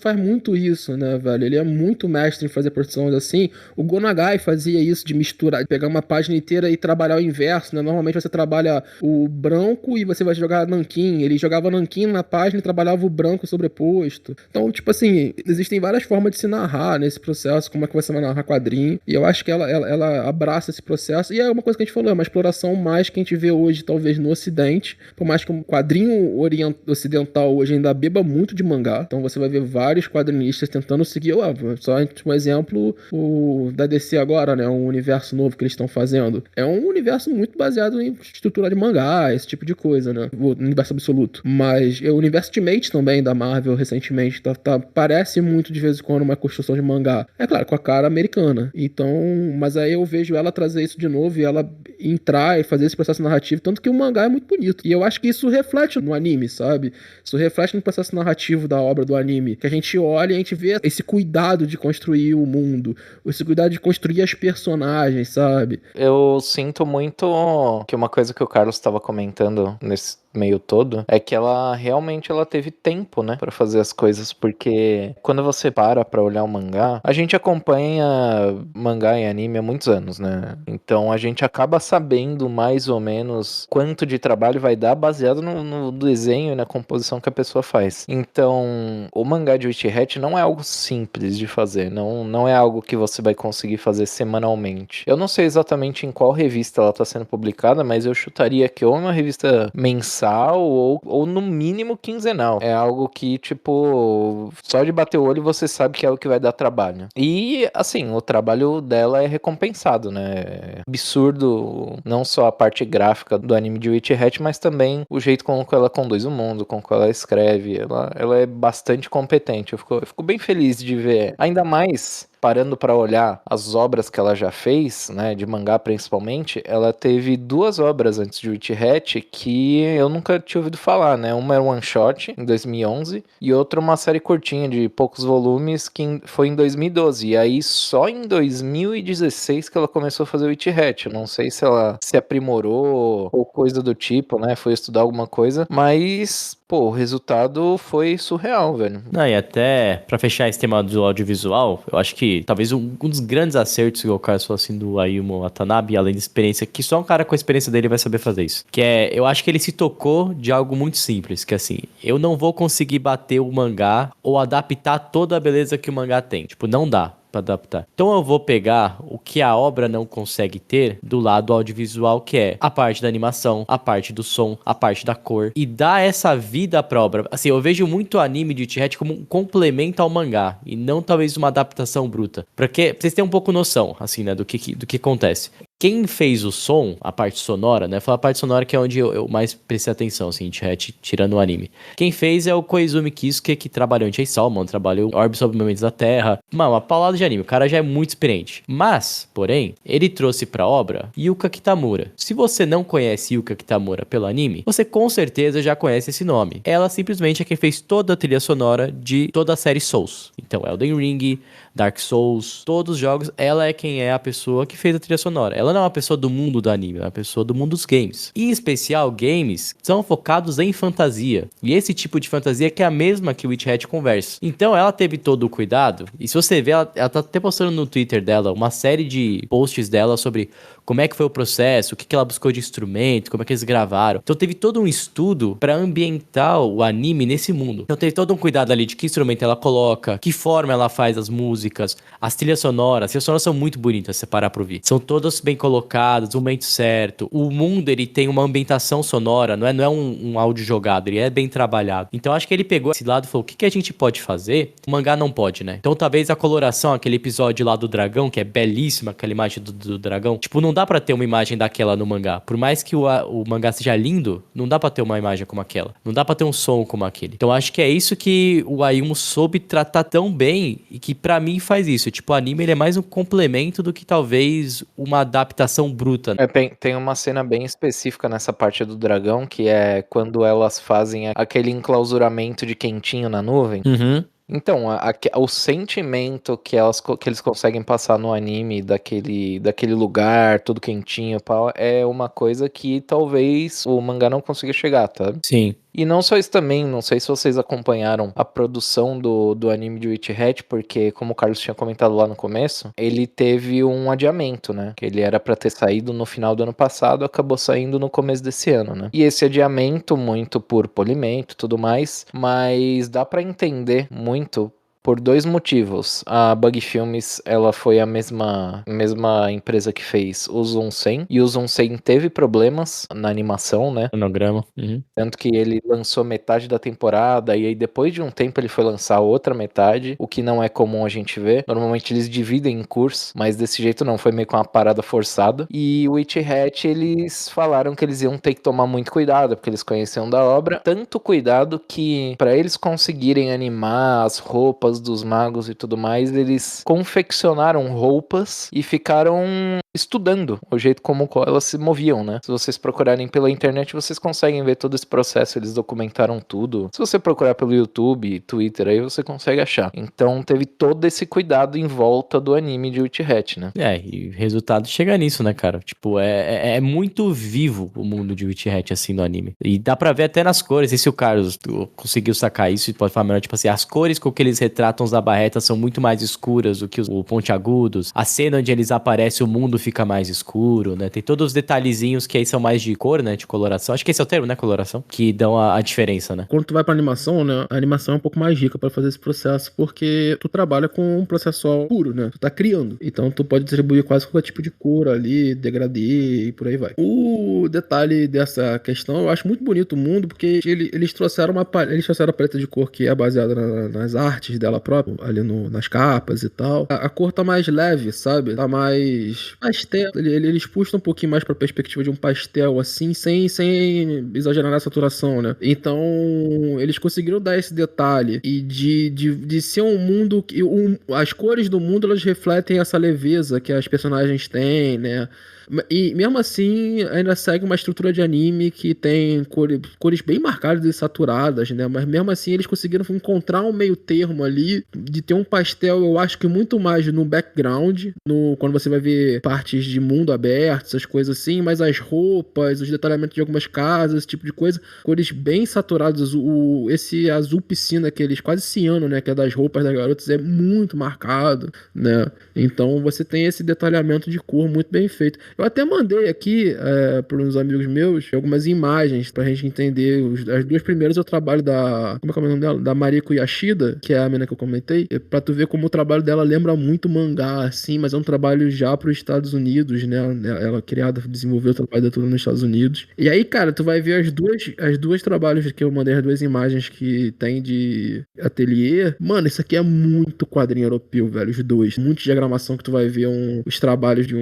faz muito isso, né, velho? Ele é muito mestre em fazer produções assim. O Gonagai fazia isso de misturar, de pegar uma página inteira e trabalhar o inverso, né? Normalmente você trabalha o branco e você vai jogar nanquim. Ele jogava nanquim na página e trabalhava o branco sobreposto. Então, tipo assim, existem várias formas de se narrar nesse processo, como é que você vai narrar quadrinho. E eu acho que ela abraça esse processo. E é uma coisa que a gente falou, é uma exploração mais que a gente vê hoje, talvez, no Ocidente. Por mais que o quadrinho ocidental hoje ainda beba muito de de mangá, então você vai ver vários quadrinistas tentando seguir, só um exemplo, o da DC agora, né, um universo novo que eles estão fazendo. É um universo muito baseado em estrutura de mangá, esse tipo de coisa, né, o universo absoluto. Mas o universo Ultimate também da Marvel recentemente parece muito de vez em quando uma construção de mangá. É claro, com a cara americana. Então, mas aí eu vejo ela trazer isso de novo e ela entrar e fazer esse processo narrativo, tanto que o mangá é muito bonito. E eu acho que isso reflete no anime, sabe? Isso reflete no processo narrativo da obra do anime, que a gente olha e a gente vê esse cuidado de construir o mundo, esse cuidado de construir as personagens, sabe? Eu sinto muito que uma coisa que o Carlos estava comentando nesse meio todo é que ela realmente teve tempo, né, pra fazer as coisas, porque quando você pra olhar o mangá, a gente acompanha mangá e anime há muitos anos, né, então a gente acaba sabendo mais ou menos quanto de trabalho vai dar baseado no desenho e na composição que a pessoa faz. Então, o mangá de Witch Hat não é algo simples de fazer, não é algo que você vai conseguir fazer semanalmente. Eu não sei exatamente em qual revista ela tá sendo publicada, mas eu chutaria que ou é uma revista mensal ou no mínimo quinzenal. É algo que, tipo, só de bater o olho você sabe que é o que vai dar trabalho. E, assim, o trabalho dela é recompensado, né? É absurdo, não só a parte gráfica do anime de Witch Hat, mas também o jeito com que ela conduz o mundo, com que ela escreve. Ela é bastante competente. Eu fico bem feliz de ver. Ainda mais parando pra olhar as obras que ela já fez, né, de mangá principalmente, ela teve 2 obras antes de Witch Hat que eu nunca tinha ouvido falar, né? Uma era um one shot em 2011 e outra uma série curtinha de poucos volumes que foi em 2012. E aí só em 2016 que ela começou a fazer Witch Hat. Eu não sei se ela se aprimorou ou coisa do tipo, né? Foi estudar alguma coisa, mas pô, o resultado foi surreal, velho. Não, e até pra fechar esse tema do audiovisual, eu acho que talvez um dos grandes acertos que o Carlos falou assim do Ayumu Watanabe, além da experiência, que só um cara com a experiência dele vai saber fazer isso. Que é, eu acho que ele se tocou de algo muito simples, que assim, eu não vou conseguir bater o mangá ou adaptar toda a beleza que o mangá tem. Tipo, não dá pra adaptar. Então eu vou pegar o que a obra não consegue ter do lado audiovisual, que é a parte da animação, a parte do som, a parte da cor, e dar essa vida pra obra. Assim, eu vejo muito anime de Witch Hat como um complemento ao mangá, e não talvez uma adaptação bruta. Pra vocês terem um pouco noção, assim, né, do que acontece. Quem fez o som, a parte sonora, né? Foi a parte sonora que é onde eu mais prestei atenção, assim, tirando o anime. Quem fez é o Koizumi Kisuke, que trabalhou em Chainsaw Man, trabalhou em Orbe sobre Movimentos da Terra. Mano, uma paulada de anime. O cara já é muito experiente. Mas, porém, ele trouxe pra obra Yuka Kitamura. Se você não conhece Yuka Kitamura pelo anime, você com certeza já conhece esse nome. Ela simplesmente é quem fez toda a trilha sonora de toda a série Souls. Então, Elden Ring, Dark Souls, todos os jogos, ela é quem é a pessoa que fez a trilha sonora. Ela não é uma pessoa do mundo do anime, é uma pessoa do mundo dos games. E, em especial, games são focados em fantasia. E esse tipo de fantasia que é a mesma que o Witch Hat conversa. Então, ela teve todo o cuidado. E se você ver, ela tá até postando no Twitter dela uma série de posts dela sobre como é que foi o processo, o que ela buscou de instrumento, como é que eles gravaram. Então teve todo um estudo pra ambientar o anime nesse mundo. Então teve todo um cuidado ali de que instrumento ela coloca, que forma ela faz as músicas, as trilhas sonoras são muito bonitas, se você parar pra ouvir. São todas bem colocadas, o momento certo. O mundo, ele tem uma ambientação sonora, não é um áudio jogado, ele é bem trabalhado. Então acho que ele pegou esse lado e falou, o que a gente pode fazer? O mangá não pode, né? Então talvez a coloração, aquele episódio lá do dragão, que é belíssima, aquela imagem do dragão, tipo, não dá pra ter uma imagem daquela no mangá. Por mais que o mangá seja lindo, não dá pra ter uma imagem como aquela. Não dá pra ter um som como aquele. Então acho que é isso que o Ayumu soube tratar tão bem e que pra mim faz isso. Tipo, o anime ele é mais um complemento do que talvez uma adaptação bruta. Tem uma cena bem específica nessa parte do dragão, que é quando elas fazem aquele enclausuramento de quentinho na nuvem. Uhum. Então, o sentimento que eles conseguem passar no anime daquele lugar, tudo quentinho, pau, é uma coisa que talvez o mangá não consiga chegar, tá? Sim. E não só isso também, não sei se vocês acompanharam a produção do anime de Witch Hat, porque como o Carlos tinha comentado lá no começo, ele teve um adiamento, né? Que ele era pra ter saído no final do ano passado, acabou saindo no começo desse ano, né? E esse adiamento, muito por polimento e tudo mais, mas dá pra entender muito por 2 motivos. A Bug Filmes, ela foi a mesma empresa que fez o Zoom-100, e o Zoom-100 teve problemas na animação, né? Cronograma. Uhum. Tanto que ele lançou metade da temporada, e aí depois de um tempo ele foi lançar outra metade, o que não é comum a gente ver. Normalmente eles dividem em cursos, mas desse jeito não, foi meio que uma parada forçada. E o Witch Hat, eles falaram que eles iam ter que tomar muito cuidado, porque eles conheciam da obra. Tanto cuidado que, para eles conseguirem animar as roupas dos magos e tudo mais, eles confeccionaram roupas e ficaram estudando o jeito como elas se moviam, né? Se vocês procurarem pela internet, vocês conseguem ver todo esse processo, eles documentaram tudo. Se você procurar pelo YouTube, Twitter, aí você consegue achar. Então teve todo esse cuidado em volta do anime de Witch Hat, né? E o resultado chega nisso, né, cara? Tipo, é muito vivo o mundo de Witch Hat, assim, no anime. E dá pra ver até nas cores, e se o Carlos conseguiu sacar isso, e pode falar melhor, tipo assim, as cores com que eles retratam os da barreta são muito mais escuras do que os pontiagudos. A cena onde eles aparecem, o mundo fica mais escuro, né? Tem todos os detalhezinhos que aí são mais de cor, né? De coloração. Acho que esse é o termo, né? Coloração. Que dão a diferença, né? Quando tu vai pra animação, né? A animação é um pouco mais rica pra fazer esse processo, porque tu trabalha com um processual puro, né? Tu tá criando. Então tu pode distribuir quase qualquer tipo de cor ali, degradê e por aí vai. O detalhe dessa questão, eu acho muito bonito o mundo, porque eles trouxeram a paleta de cor que é baseada nas artes dela própria, ali nas capas e tal. A cor tá mais leve, sabe? Tá mais pastel. Eles puxam um pouquinho mais pra perspectiva de um pastel, assim, sem exagerar na saturação, né? Então, eles conseguiram dar esse detalhe e de ser um mundo que as cores do mundo, elas refletem essa leveza que as personagens têm, né? E mesmo assim, ainda segue uma estrutura de anime que tem cores bem marcadas e saturadas, né? Mas mesmo assim, eles conseguiram encontrar um meio termo ali, de ter um pastel, eu acho que muito mais no background, quando você vai ver partes de mundo aberto, essas coisas assim, mas as roupas, os detalhamentos de algumas casas, esse tipo de coisa, cores bem saturadas. Esse azul piscina, quase ciano, né? Que é das roupas das garotas, é muito marcado, né? Então você tem esse detalhamento de cor muito bem feito. Eu até mandei aqui para uns amigos meus algumas imagens pra gente entender. As duas primeiras eu trabalho como é que é o nome dela? Da Mariko Yashida, que é a menina que eu comentei, pra tu ver como o trabalho dela lembra muito mangá, assim, mas é um trabalho já pros Estados Unidos, né? Ela desenvolveu o trabalho dela nos Estados Unidos. E aí, cara, tu vai ver as duas trabalhos que eu mandei, as duas imagens que tem de ateliê. Mano, isso aqui é muito quadrinho europeu, velho, os dois. Muita diagramação que tu vai ver os trabalhos de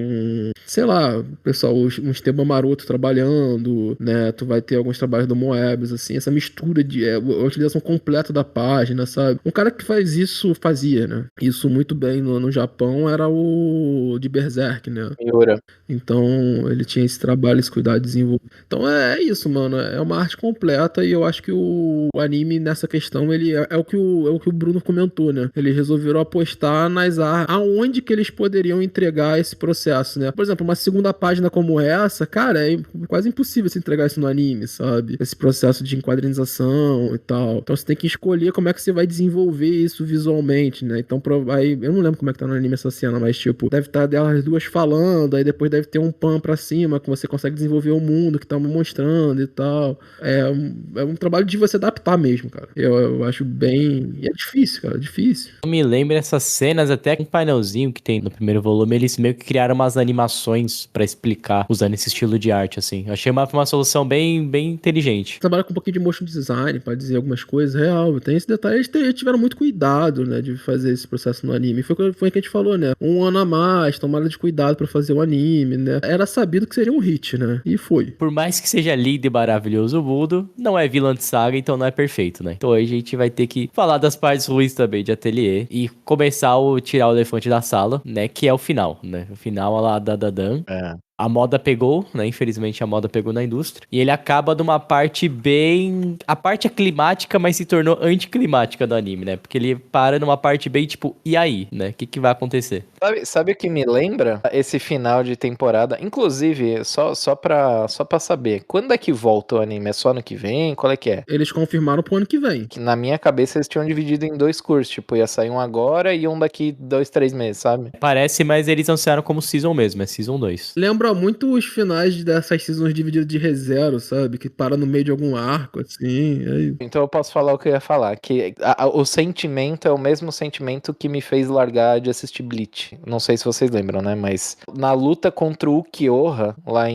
sei lá, pessoal, um Esteban Maroto trabalhando, né? Tu vai ter alguns trabalhos do Moebius, assim, essa mistura a utilização completa da página, sabe? Um cara que fazia, né? Isso muito bem no Japão era o de Berserk, né? Miura. Então, ele tinha esse trabalho, esse cuidado de desenvolver. Então, é isso, mano. É uma arte completa e eu acho que o anime, nessa questão, ele é o que o Bruno comentou, né? Eles resolveram apostar nas artes, aonde que eles poderiam entregar esse processo, né? Por exemplo, uma segunda página como essa, cara, é quase impossível você entregar isso no anime, sabe? Esse processo de enquadrinização e tal. Então, você tem que escolher como é que você vai desenvolver isso visualmente, né? Então, aí, eu não lembro como é que tá no anime essa cena, mas, tipo, deve estar delas duas falando, aí depois deve ter um pan pra cima, que você consegue desenvolver o mundo que tá mostrando e tal. É um trabalho de você adaptar mesmo, cara. Eu acho bem... E é difícil, cara, é difícil. Eu me lembro essas cenas, até com um painelzinho que tem no primeiro volume, eles meio que criaram umas animações pra explicar, usando esse estilo de arte, assim. Eu achei uma solução bem inteligente. Trabalha com um pouquinho de motion design pra dizer algumas coisas, real. Tem esse detalhe. Eles tiveram muito cuidado, né, de fazer esse processo no anime. Foi o que a gente falou, né? Um ano a mais, tomada de cuidado pra fazer o anime, né? Era sabido que seria um hit, né? E foi. Por mais que seja lindo e maravilhoso o mundo, não é vilã de saga, então não é perfeito, né? Então hoje a gente vai ter que falar das partes ruins também de Atelier e começar tirar o elefante da sala, né? Que é o final, né? O final lá da Dan. É. A moda pegou, né? Infelizmente a moda pegou na indústria. E ele acaba numa parte bem... A parte é climática, mas se tornou anticlimática do anime, né? Porque ele para numa parte bem tipo, e aí, né? O que vai acontecer? Sabe o que me lembra? Esse final de temporada. Inclusive, só pra saber, quando é que volta o anime? É só ano que vem? Qual é que é? Eles confirmaram pro ano que vem. Que na minha cabeça eles tinham dividido em 2 cursos. Tipo, ia sair um agora e um daqui 2, 3 meses, sabe? Parece, mas eles anunciaram como Season mesmo. É Season 2. Lembra lembra muito os finais dessas seasons divididas de ReZero, sabe? Que para no meio de algum arco, assim. Aí... Então eu posso falar o que eu ia falar, que o sentimento é o mesmo sentimento que me fez largar de assistir Bleach. Não sei se vocês lembram, né? Mas na luta contra o Ukiyoha, lá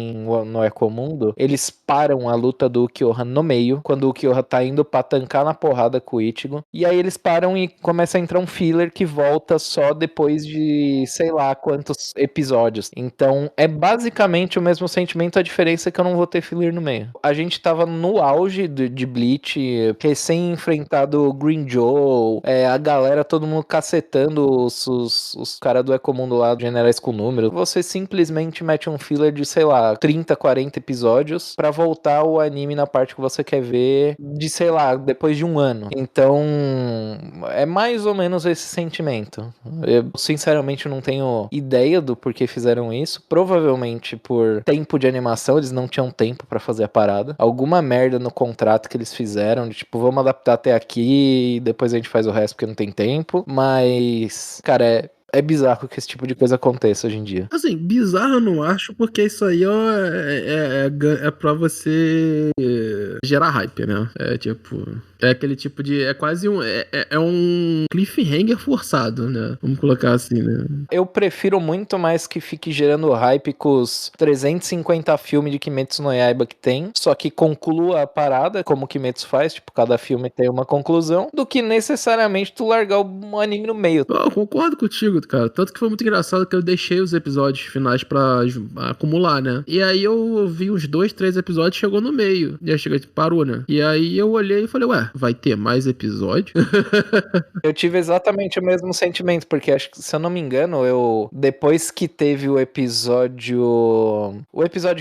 no Ecomundo, eles param a luta do Ukiyoha no meio, quando o Ukiyoha tá indo pra tancar na porrada com o Ichigo. E aí eles param e começa a entrar um filler que volta só depois de sei lá quantos episódios. Então é basicamente o mesmo sentimento, a diferença é que eu não vou ter filler no meio. A gente tava no auge de Bleach, recém-enfrentado o Green Joe, a galera, todo mundo cacetando os caras do Ecomundo lá, generais com número. Você simplesmente mete um filler de, sei lá, 30, 40 episódios pra voltar o anime na parte que você quer ver de, sei lá, depois de um ano. Então, é mais ou menos esse sentimento. Eu, sinceramente, não tenho ideia do porquê fizeram isso. Provavelmente por tempo de animação, eles não tinham tempo pra fazer a parada. Alguma merda no contrato que eles fizeram, de tipo, vamos adaptar até aqui e depois a gente faz o resto porque não tem tempo. Mas, cara, é bizarro que esse tipo de coisa aconteça hoje em dia. Assim, bizarro eu não acho, porque isso aí ó, é pra você gerar hype, né? É tipo... É aquele tipo de... É quase um... É um cliffhanger forçado, né? Vamos colocar assim, né? Eu prefiro muito mais que fique gerando hype com os 350 filmes de Kimetsu no Yaiba que tem, só que conclua a parada, como o Kimetsu faz, tipo, cada filme tem uma conclusão, do que necessariamente tu largar o anime no meio. Eu concordo contigo, cara. Tanto que foi muito engraçado que eu deixei os episódios finais pra acumular, né? E aí eu vi uns 2, 3 episódios, chegou no meio. E aí chegou, parou, né? E aí eu olhei e falei, ué, vai ter mais episódio? Eu tive exatamente o mesmo sentimento, porque acho que, se eu não me engano, depois que teve o episódio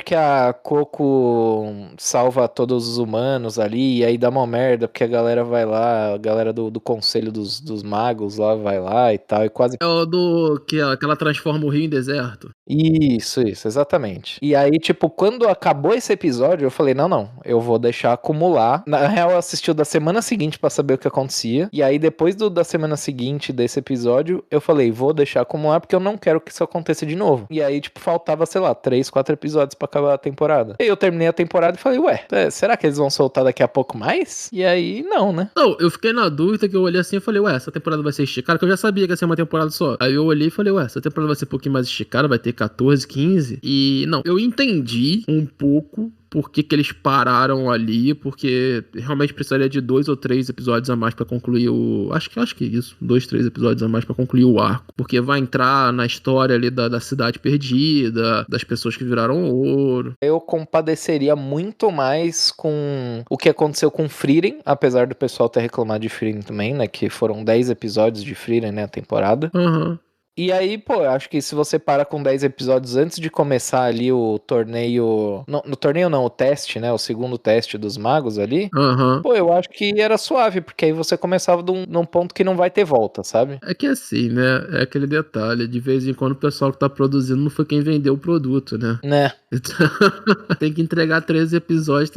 que a Coco salva todos os humanos ali, e aí dá uma merda, porque a galera vai lá, a galera do conselho dos magos lá vai lá e tal, e quase... É o que ela transforma o rio em deserto. Isso, exatamente. E aí, tipo, quando acabou esse episódio, eu falei, não, eu vou deixar acumular. Na real, eu assisti o da semana seguinte pra saber o que acontecia, e aí depois da semana seguinte desse episódio, eu falei, vou deixar acumular porque eu não quero que isso aconteça de novo. E aí, tipo, faltava, sei lá, 3, 4 episódios pra acabar a temporada. E eu terminei a temporada e falei, será que eles vão soltar daqui a pouco mais? E aí, não, né? Não, eu fiquei na dúvida, que eu olhei assim e falei, essa temporada vai ser esticada, que eu já sabia que ia ser uma temporada só. Aí eu olhei e falei, essa temporada vai ser um pouquinho mais esticada, vai ter 14, 15. E não, eu entendi um pouco por que eles pararam ali, porque realmente precisaria de 2 ou 3 episódios a mais pra concluir o... Acho que isso, 2, 3 episódios a mais pra concluir o arco. Porque vai entrar na história ali da cidade perdida, das pessoas que viraram ouro. Eu compadeceria muito mais com o que aconteceu com Frieren, apesar do pessoal ter reclamado de Frieren também, né, que foram 10 episódios de Frieren, né, a temporada. Aham. E aí, pô, eu acho que se você para com 10 episódios antes de começar ali o torneio... No torneio não, o teste, né? O segundo teste dos magos ali. Aham. Pô, eu acho que era suave, porque aí você começava num ponto que não vai ter volta, sabe? É que assim, né? É aquele detalhe. De vez em quando o pessoal que tá produzindo não foi quem vendeu o produto, né? Né? Então, tem que entregar 13 episódios,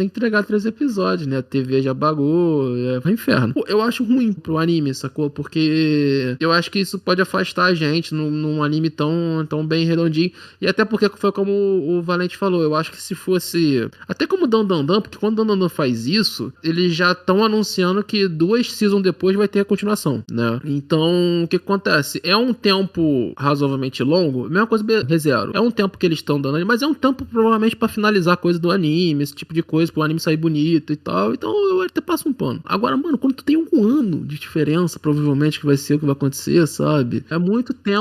né? A TV já bagou, é um inferno. Pô, eu acho ruim pro anime, sacou? Porque eu acho que isso pode afastar a gente num anime tão bem redondinho. E até porque foi como o Valente falou, eu acho que se fosse... Até como o Dan, porque quando o Dan faz isso, eles já estão anunciando que 2 seasons depois vai ter a continuação, né? Então, o que acontece? É um tempo razoavelmente longo, mesma coisa ReZero. É um tempo que eles estão dando ali, mas é um tempo provavelmente pra finalizar a coisa do anime, esse tipo de coisa, pro anime sair bonito e tal. Então, eu até passo um pano. Agora, mano, quando tu tem um ano de diferença, provavelmente, que vai ser o que vai acontecer, sabe? É muito tempo.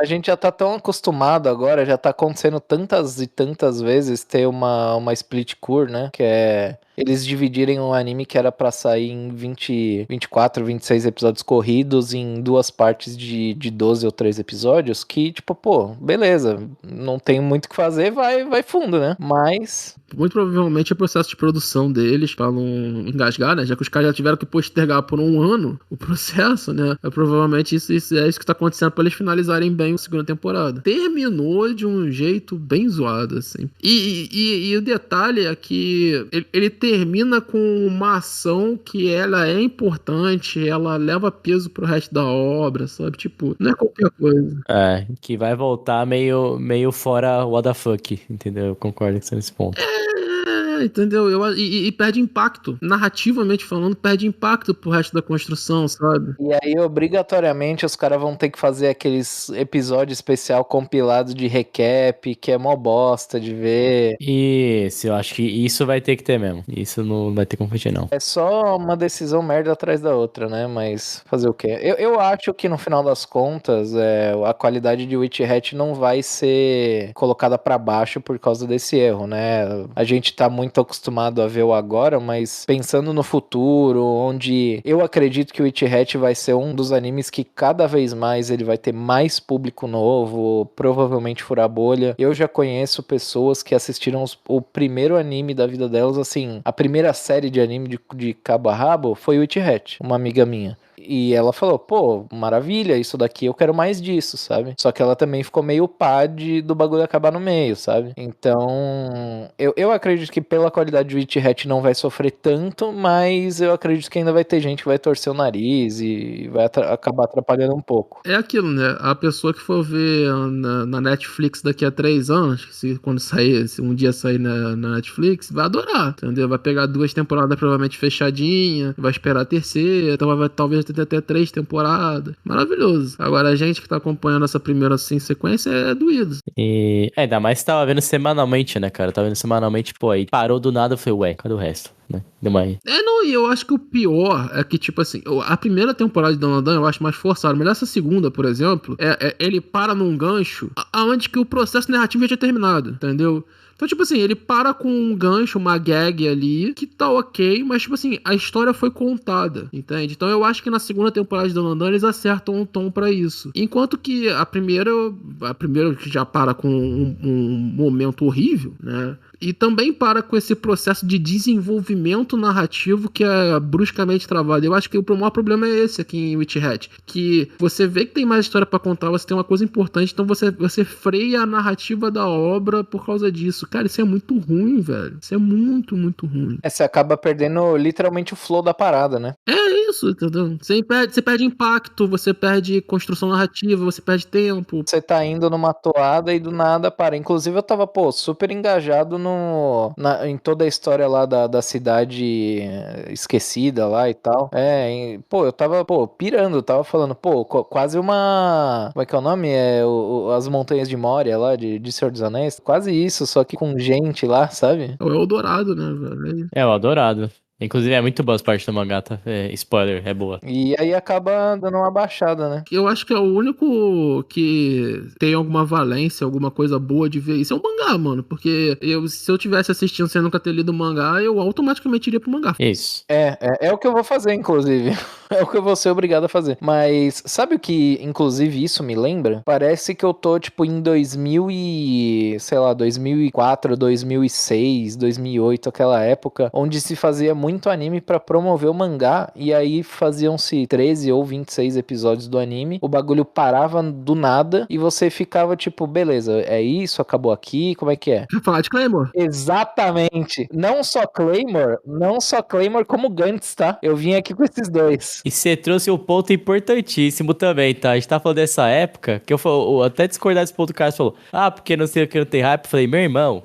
A gente já tá tão acostumado agora, já tá acontecendo tantas e tantas vezes ter uma split core, né? Que é eles dividirem um anime que era pra sair em 24, 26 episódios corridos em 2 partes de 12 ou 13 episódios, que, tipo, pô, beleza, não tem muito o que fazer, vai fundo, né? Mas... muito provavelmente é processo de produção deles, pra não engasgar, né? Já que os caras já tiveram que postergar por um ano o processo, né? Provavelmente isso é isso que tá acontecendo pra eles finalizarem bem a segunda temporada. Terminou de um jeito bem zoado, assim. E o detalhe é que ele termina com uma ação que ela é importante, ela leva peso pro resto da obra, sabe? Tipo, não é qualquer coisa. Que vai voltar meio fora what the fuck, entendeu? Eu concordo com você nesse ponto. Entendeu? E perde impacto. Narrativamente falando, perde impacto pro resto da construção, sabe? E aí, obrigatoriamente, os caras vão ter que fazer aqueles episódios especial compilados de recap, que é mó bosta de ver. Isso, eu acho que isso vai ter que ter mesmo. Isso não vai ter como fugir, não. É só uma decisão merda atrás da outra, né? Mas fazer o quê? Eu acho que no final das contas, a qualidade de Witch Hat não vai ser colocada pra baixo por causa desse erro, né? A gente tá muito acostumado a ver o agora, mas pensando no futuro, onde eu acredito que o Witch Hat vai ser um dos animes que cada vez mais ele vai ter mais público novo, provavelmente furar bolha. Eu já conheço pessoas que assistiram o primeiro anime da vida delas, assim, a primeira série de anime de cabo a rabo foi Witch Hat, uma amiga minha. E ela falou, pô, maravilha, isso daqui eu quero mais disso, sabe? Só que ela também ficou meio pá do bagulho acabar no meio, sabe? Então, eu acredito que pela qualidade de Witch Hat não vai sofrer tanto, mas eu acredito que ainda vai ter gente que vai torcer o nariz e vai acabar atrapalhando um pouco. É aquilo, né? A pessoa que for ver na Netflix daqui a 3 anos, quando sair, se um dia sair na Netflix, vai adorar, entendeu? Vai pegar 2 temporadas provavelmente fechadinha, vai esperar a terceira, então vai talvez ter até 3 temporadas. Maravilhoso. Agora, a gente que tá acompanhando essa primeira assim, sequência é doído. E ainda mais que tava vendo semanalmente, né, cara? Tava vendo semanalmente, pô, aí parou do nada, eu falei, ué, cadê o resto? Né? Deu uma... Não, e eu acho que o pior é que, tipo assim, a primeira temporada de Dandadan eu acho mais forçada, mas essa segunda, por exemplo, ele para num gancho aonde que o processo narrativo já tinha terminado, entendeu? Então, tipo assim, ele para com um gancho, uma gag ali, que tá ok, mas, tipo assim, a história foi contada, entende? Então eu acho que na segunda temporada de Dandadan eles acertam um tom pra isso. Enquanto que a primeira que já para com um momento horrível, né? E também para com esse processo de desenvolvimento narrativo que é bruscamente travado. Eu acho que o maior problema é esse aqui em Witch Hat. Que você vê que tem mais história pra contar, você tem uma coisa importante, então você freia a narrativa da obra por causa disso. Cara, isso é muito ruim, velho. Isso é muito, muito ruim. Você acaba perdendo literalmente o flow da parada, né? É isso, entendeu? Você perde impacto, você perde construção narrativa, você perde tempo. Você tá indo numa toada e do nada para. Inclusive eu tava, pô, super engajado em toda a história lá da cidade esquecida lá e tal. Pô, eu tava, pô, pirando, eu tava falando, pô, quase uma... Como é que é o nome? As Montanhas de Moria lá, de Senhor dos Anéis. Quase isso, só que com gente lá, sabe? É o Eldorado, né, velho? É, o Adorado. Inclusive é muito boa as partes do mangá, tá? Spoiler, é boa. E aí acaba dando uma baixada, né? Eu acho que é o único que tem alguma valência, alguma coisa boa de ver isso é o mangá, mano. Porque se eu tivesse assistindo sem nunca ter lido o mangá, eu automaticamente iria pro mangá. Isso. É o que eu vou fazer, inclusive. É o que eu vou ser obrigado a fazer. Mas sabe o que, inclusive, isso me lembra? Parece que eu tô, tipo, em 2004, 2006, 2008, aquela época, onde se fazia muito anime pra promover o mangá, e aí faziam-se 13 ou 26 episódios do anime, o bagulho parava do nada, e você ficava, tipo, beleza, é isso, acabou aqui, como é que é? Quer falar de Claymore? Exatamente. Não só Claymore, como Gantz, tá? Eu vim aqui com esses dois. E você trouxe um ponto importantíssimo também, tá? A gente tá falando dessa época, que eu até discordar desse ponto, o Carlos falou, porque não sei o que, não tem hype. Eu falei, meu irmão,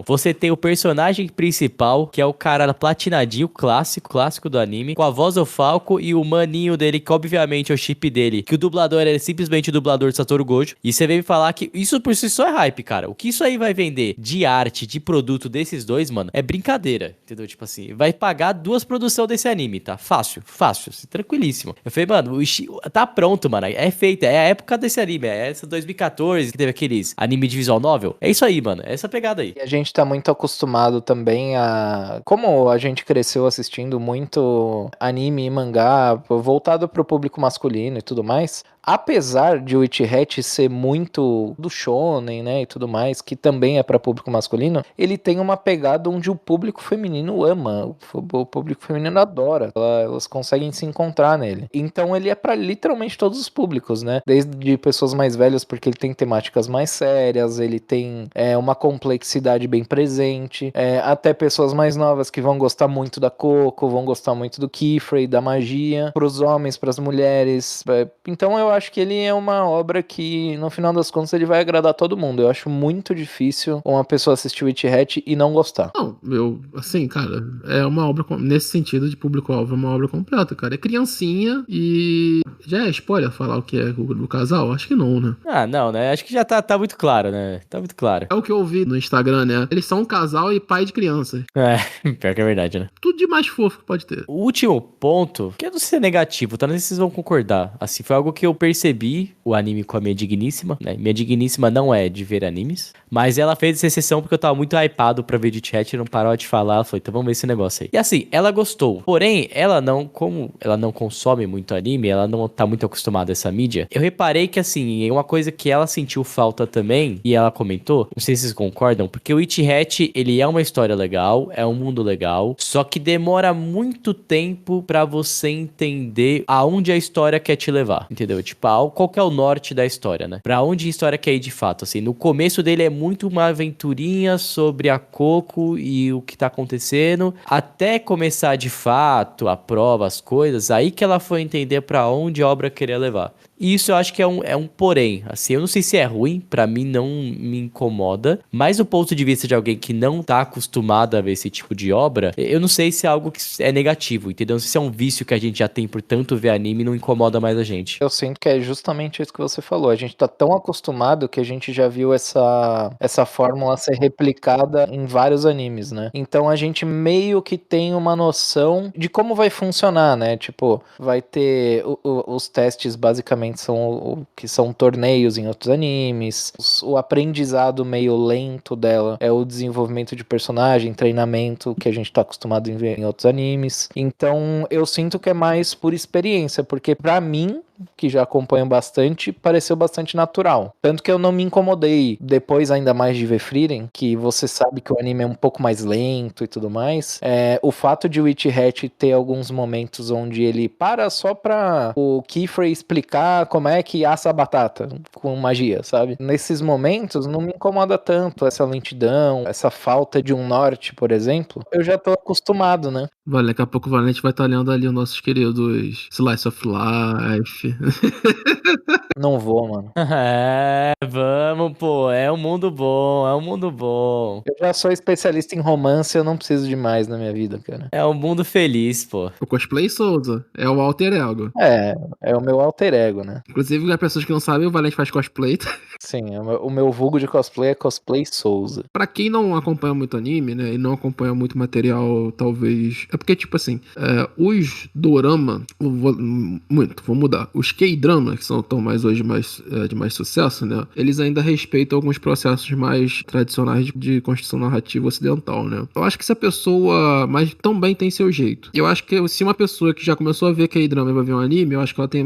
você tem o personagem principal, que é o cara platinadinho, clássico do anime, com a voz do Falco e o maninho dele, que obviamente é o chip dele, que o dublador é simplesmente o dublador de Satoru Gojo. E você veio me falar que isso por si só é hype, cara. O que isso aí vai vender de arte, de produto desses dois, mano, é brincadeira, entendeu? Tipo assim, vai pagar 2 produções desse anime, tá? Fácil, tranquilíssimo. Eu falei, mano, tá pronto, mano, é feito, é a época desse anime, é essa 2014, que teve aqueles anime de visual novel, é isso aí, mano, é essa pegada aí. E a gente tá muito acostumado também como a gente cresceu assistindo muito anime e mangá voltado pro público masculino e tudo mais, apesar de Witch Hat ser muito do shonen, né, e tudo mais, que também é para público masculino, ele tem uma pegada onde o público feminino ama, o público feminino adora, elas conseguem se encontrar nele. Então ele é para literalmente todos os públicos, né, desde pessoas mais velhas, porque ele tem temáticas mais sérias, ele tem uma complexidade bem presente, até pessoas mais novas que vão gostar muito da Coco, vão gostar muito do Keyfrey, da magia, pros homens, pras mulheres. Então eu acho que ele é uma obra que, no final das contas, ele vai agradar todo mundo. Eu acho muito difícil uma pessoa assistir Witch Hat e não gostar. Não, assim, cara, é uma obra, nesse sentido de público-alvo, é uma obra completa, cara. É criancinha e... Já é spoiler falar o que é do casal? Acho que não, né? Ah, não, né? Acho que já tá muito claro, né? Tá muito claro. É o que eu ouvi no Instagram, né? Eles são um casal e pai de crianças. Pior que é verdade, né? Tudo de mais fofo que pode ter. O último ponto, que eu não sei se é negativo, tá? Não sei se vocês vão concordar. Assim, foi algo que eu percebi, o anime com a minha digníssima, né? Minha digníssima não é de ver animes, mas ela fez essa exceção porque eu tava muito hypado pra ver de chat e não parou de falar. Ela falou, então vamos ver esse negócio aí. E assim, ela gostou. Porém, como ela não consome muito anime, ela não tá muito acostumada a essa mídia, eu reparei que, assim, uma coisa que ela sentiu falta também, e ela comentou, não sei se vocês concordam, porque o Witch Hat, ele é uma história legal, é um mundo legal, só que demora muito tempo pra você entender aonde a história quer te levar, entendeu? Tipo, qual que é o norte da história, né? Pra onde a história quer ir de fato, assim. No começo dele é muito uma aventurinha sobre a Coco e o que tá acontecendo, até começar de fato a prova, as coisas, aí que ela foi entender pra onde a obra queria levar. E isso eu acho que é um porém, assim, eu não sei se é ruim, pra mim não me incomoda, mas do ponto de vista de alguém que não tá acostumado a ver esse tipo de obra, eu não sei se é algo que é negativo, entendeu? Não sei se é um vício que a gente já tem por tanto ver anime e não incomoda mais a gente. Eu sinto que é justamente isso que você falou, a gente tá tão acostumado que a gente já viu essa fórmula ser replicada em vários animes, né? Então a gente meio que tem uma noção de como vai funcionar, né? Tipo, vai ter os testes basicamente que são torneios em outros animes. O aprendizado meio lento dela é o desenvolvimento de personagem, treinamento que a gente tá acostumado em ver em outros animes. Então eu sinto que é mais por experiência, porque pra mim, que já acompanho bastante, pareceu bastante natural. Tanto que eu não me incomodei depois ainda mais de ver Frieren, que você sabe que o anime é um pouco mais lento e tudo mais. O fato de Witch Hat ter alguns momentos onde ele para só pra o Keyfrey explicar como é que assa a batata com magia, sabe? Nesses momentos não me incomoda tanto essa lentidão, essa falta de um norte, por exemplo. Eu já tô acostumado, né? Vale, daqui a pouco o Valente vai estar lendo ali os nossos queridos Slice of Life. Não vou, mano. Vamos, pô, é um mundo bom, é um mundo bom. Eu já sou especialista em romance, eu não preciso de mais na minha vida, cara. É um mundo feliz, pô. O Cosplay Souza é o alter ego. É o meu alter ego, né? Inclusive, as pessoas que não sabem, o Valente faz cosplay. Sim, o meu vulgo de cosplay é Cosplay Souza. Pra quem não acompanha muito anime, né, e não acompanha muito material, talvez... É porque, tipo assim, os dorama, vou mudar. Os K-drama, que estão mais hoje de mais sucesso, né, eles ainda respeitam alguns processos mais tradicionais de construção narrativa ocidental, né. Eu acho que se a pessoa... Mas também tem seu jeito. Eu acho que se uma pessoa que já começou a ver K-drama e vai ver um anime, eu acho que ela tem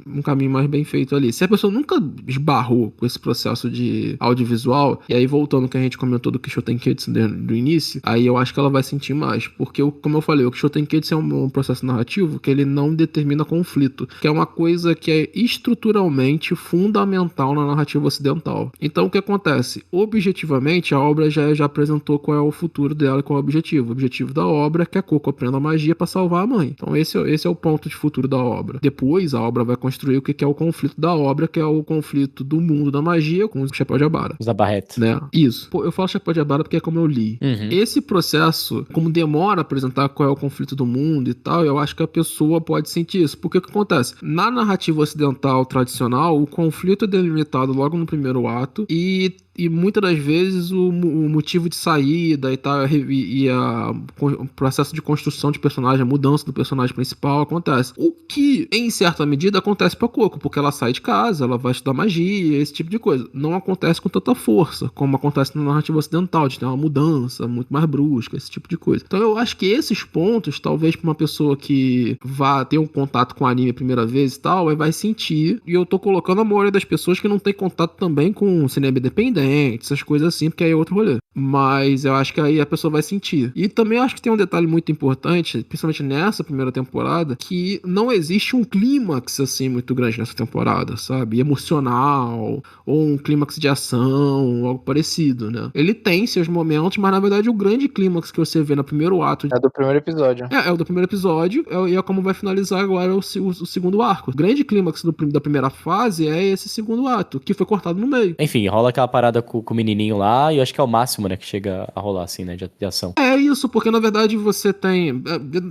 um caminho mais bem feito ali. Se a pessoa nunca esbarrou com esse processo de audiovisual, e aí voltando ao que a gente comentou do Kishotenketsu do início, aí eu acho que ela vai sentir mais, porque, como eu falei, o Kishotenketsu é um processo narrativo que ele não determina conflito, que é uma coisa que é estruturalmente fundamental na narrativa ocidental. Então o que acontece? Objetivamente, a obra já apresentou qual é o futuro dela e qual é o objetivo. O objetivo da obra é que a Coco aprenda a magia para salvar a mãe. Então esse é o ponto de futuro da obra. Depois a obra vai construir o que é o conflito da obra, que é o conflito do mundo da magia com o Chapéu de Abara. Os da Barreto. Né? Isso. Pô, eu falo Chapéu de Abara porque é como eu li. Uhum. Esse processo, como demora a apresentar qual é o conflito do mundo e tal, eu acho que a pessoa pode sentir isso. Porque o que acontece? Na narrativa ocidental tradicional, o conflito é delimitado logo no primeiro ato e e muitas das vezes o motivo de saída e tal, o processo de construção de personagem, a mudança do personagem principal acontece. O que, em certa medida, acontece pra Coco, porque ela sai de casa, ela vai estudar magia, esse tipo de coisa. Não acontece com tanta força, como acontece na narrativa ocidental, de ter uma mudança muito mais brusca, esse tipo de coisa. Então eu acho que esses pontos, talvez pra uma pessoa que vá ter um contato com o anime a primeira vez e tal, vai sentir, e eu tô colocando a maioria das pessoas que não tem contato também com cinema independente, essas coisas assim, porque aí é outro rolê. Mas eu acho que aí a pessoa vai sentir. E também eu acho que tem um detalhe muito importante, principalmente nessa primeira temporada, que não existe um clímax assim muito grande nessa temporada, sabe? Emocional, ou um clímax de ação, algo parecido, né? Ele tem seus momentos, mas na verdade o grande clímax que você vê no primeiro ato... É do primeiro episódio. É o do primeiro episódio, e é como vai finalizar agora o segundo arco. O grande clímax da primeira fase é esse segundo ato, que foi cortado no meio. Enfim, rola aquela parada com o menininho lá, e eu acho que é o máximo, né, que chega a rolar, assim, né, de ação. É isso, porque na verdade você tem...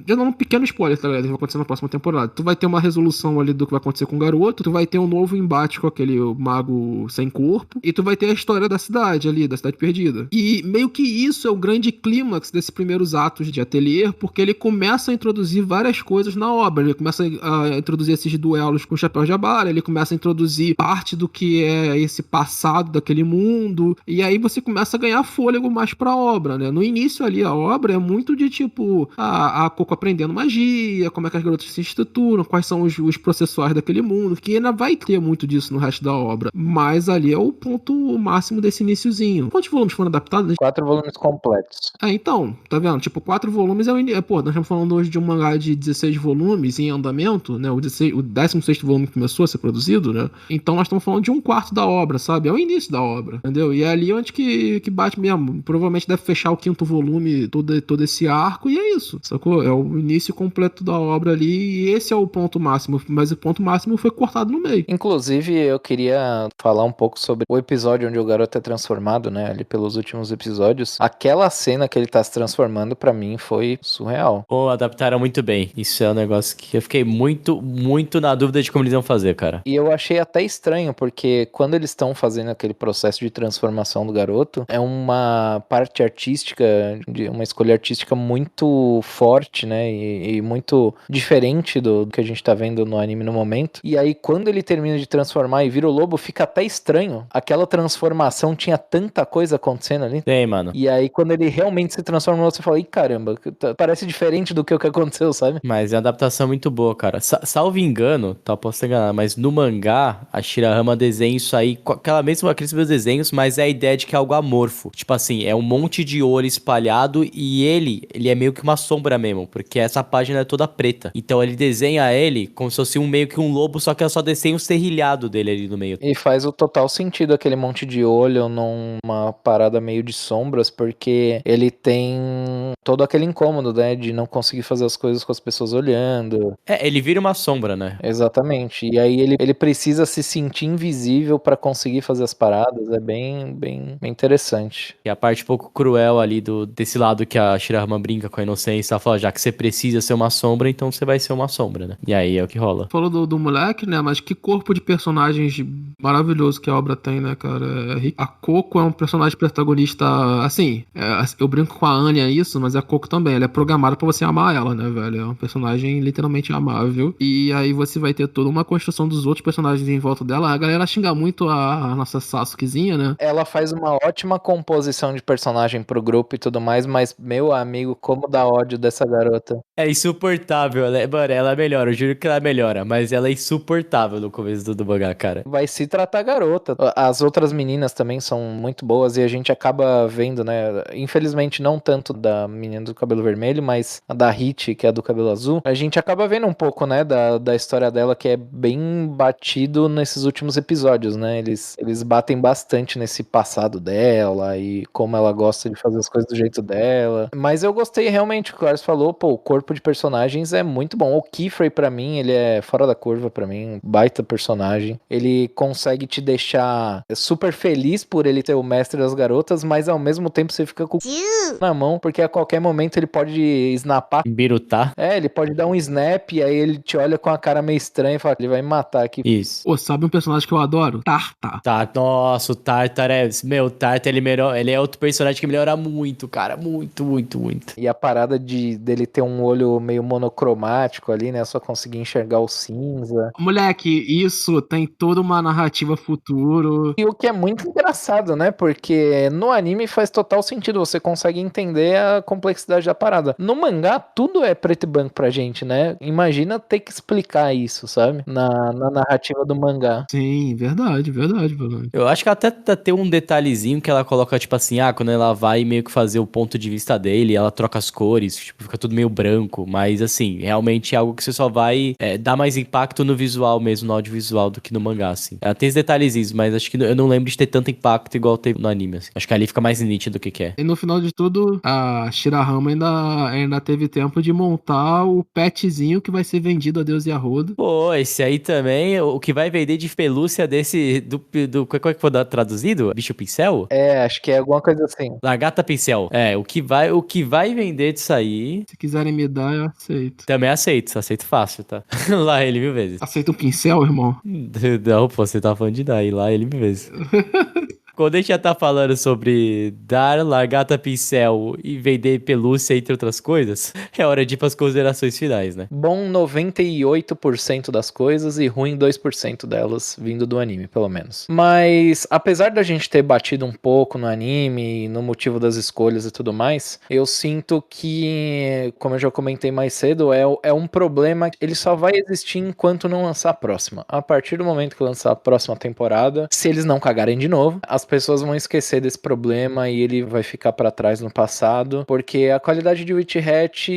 Já dando um pequeno spoiler, tá ligado? Que vai acontecer na próxima temporada. Tu vai ter uma resolução ali do que vai acontecer com o garoto, tu vai ter um novo embate com aquele mago sem corpo, e tu vai ter a história da cidade ali, da cidade perdida. E meio que isso é o grande clímax desses primeiros atos de Atelier, porque ele começa a introduzir várias coisas na obra. Ele começa a introduzir esses duelos com o Chapéu de Abara, ele começa a introduzir parte do que é esse passado daquele mundo, e aí você começa a ganhar fôlego mais pra obra, né? No início ali, a obra é muito de tipo, a Coco aprendendo magia, como é que as garotas se estruturam, quais são os processuais daquele mundo, que ainda vai ter muito disso no resto da obra, mas ali é o ponto máximo desse iniciozinho. Quantos volumes foram adaptados? 4 volumes completos. Então, tá vendo? Tipo, 4 volumes é o início. Pô, nós estamos falando hoje de um mangá de 16 volumes em andamento, né? O 16º volume começou a ser produzido, né? Então nós estamos falando de um quarto da obra, sabe? É o início da obra, entendeu? E é ali onde que bate mesmo. Provavelmente deve fechar o 5º volume, todo esse arco, e é isso, sacou? É o início completo da obra ali, e esse é o ponto máximo, mas o ponto máximo foi cortado no meio. Inclusive, eu queria falar um pouco sobre o episódio onde o garoto é transformado, né? Ali pelos últimos episódios. Aquela cena que ele tá se transformando, pra mim, foi surreal. Pô, adaptaram muito bem. Isso é um negócio que eu fiquei muito, muito na dúvida de como eles iam fazer, cara. E eu achei até estranho, porque quando eles estão fazendo aquele processo de transformação do garoto, é uma parte artística, uma escolha artística muito forte, né? E muito diferente do que a gente tá vendo no anime no momento. E aí, quando ele termina de transformar e vira o lobo, fica até estranho. Aquela transformação tinha tanta coisa acontecendo ali. Tem, mano. E aí, quando ele realmente se transforma, você fala, ih, caramba, parece diferente do que o que aconteceu, sabe? Mas é uma adaptação muito boa, cara. Salvo engano, tá, posso estar enganado, mas no mangá, a Shirahama desenha isso aí com aqueles mesmos desenhos, mas é a ideia de que é algo amorfo. Tipo assim, é um monte de olho espalhado e ele é meio que uma sombra mesmo, porque essa página é toda preta. Então ele desenha ele como se fosse meio que um lobo, só que ela só desenha o serrilhado dele ali no meio. E faz o total sentido aquele monte de olho numa parada meio de sombras, porque ele tem todo aquele incômodo, né, de não conseguir fazer as coisas com as pessoas olhando. É, ele vira uma sombra, né? Exatamente. E aí ele precisa se sentir invisível pra conseguir fazer as paradas. É bem interessante. E a parte um pouco cruel ali desse lado que a Shirahama brinca com a inocência, ela fala, já que você precisa ser uma sombra, então você vai ser uma sombra, né? E aí é o que rola. Falou do moleque, né? Mas que corpo de personagens maravilhoso que a obra tem, né, cara? A Coco é um personagem protagonista, assim, eu brinco com a Anya isso, mas a Coco também, ela é programada pra você amar ela, né, velho? É um personagem literalmente amável. E aí você vai ter toda uma construção dos outros personagens em volta dela. A galera xinga muito a nossa Sasukezinha, né? Ela faz uma ótima composição de personagem pro grupo e tudo mais, mas, meu amigo, como dá ódio dessa garota. É insuportável, né? Mano, ela melhora, eu juro que ela melhora, mas ela é insuportável no começo do mangá, cara. Vai se tratar garota. As outras meninas também são muito boas e a gente acaba vendo, né? Infelizmente não tanto da menina do cabelo vermelho, mas a da Hit, que é a do cabelo azul. A gente acaba vendo um pouco, né, da história dela, que é bem batido nesses últimos episódios, né? Eles batem bastante nesse passado dela e como ela gosta de fazer as coisas do jeito dela. Mas eu gostei realmente, o que o Carlos falou, pô, o corpo de personagens é muito bom. O Kifrey, pra mim, ele é fora da curva pra mim, um baita personagem. Ele consegue te deixar super feliz por ele ter o mestre das garotas, mas ao mesmo tempo você fica com o na mão, porque a qualquer momento ele pode snapar. Biruta. É, ele pode dar um snap e aí ele te olha com a cara meio estranha e fala, ele vai me matar aqui. Isso. Pô, sabe um personagem que eu adoro? Tarta. Tá, nossa, o Tartar o Tartar, ele é outro personagem que melhora muito, cara. Muito, muito, muito. E a parada dele ter um olho meio monocromático ali, né? Só conseguir enxergar o cinza. Moleque, isso tem toda uma narrativa futuro. E o que é muito engraçado, né? Porque no anime faz total sentido, você consegue entender a complexidade da parada. No mangá, tudo é preto e branco pra gente, né? Imagina ter que explicar isso, sabe? Na narrativa do mangá. Sim, verdade, verdade. Eu acho que até tem um detalhezinho que ela coloca, tipo assim, quando ela vai meio que fazer o ponto de vista dele, ela troca as cores, tipo, fica tudo meio branco. Mas, assim, realmente é algo que você só vai dar mais impacto no visual mesmo, no audiovisual, do que no mangá, assim. Ela tem os detalhezinhos, mas acho que eu não lembro de ter tanto impacto igual teve no anime, assim. Acho que ali fica mais nítido o que é. E no final de tudo, a Shirahama ainda teve tempo de montar o petzinho que vai ser vendido a Deus e a Rodo. Pô, esse aí também, o que vai vender de pelúcia desse, qual é que foi traduzido? Bicho pincel? É, acho que é alguma coisa assim. Lagarta pincel. O que vai vender disso aí, Se quiserem me dar, eu aceito. também aceito fácil, tá? Lá ele 1000 vezes. Aceita um pincel, irmão? Não, pô, você tá falando de dar, e lá ele 1000 vezes. Quando a gente já tá falando sobre dar lagarta pincel e vender pelúcia, entre outras coisas, é hora de ir pras considerações finais, né? Bom 98% das coisas e ruim 2% delas, vindo do anime, pelo menos. Mas, apesar da gente ter batido um pouco no anime, no motivo das escolhas e tudo mais, eu sinto que, como eu já comentei mais cedo, é um problema que ele só vai existir enquanto não lançar a próxima. A partir do momento que lançar a próxima temporada, se eles não cagarem de novo, as pessoas vão esquecer desse problema e ele vai ficar pra trás no passado, porque a qualidade de Witch Hat,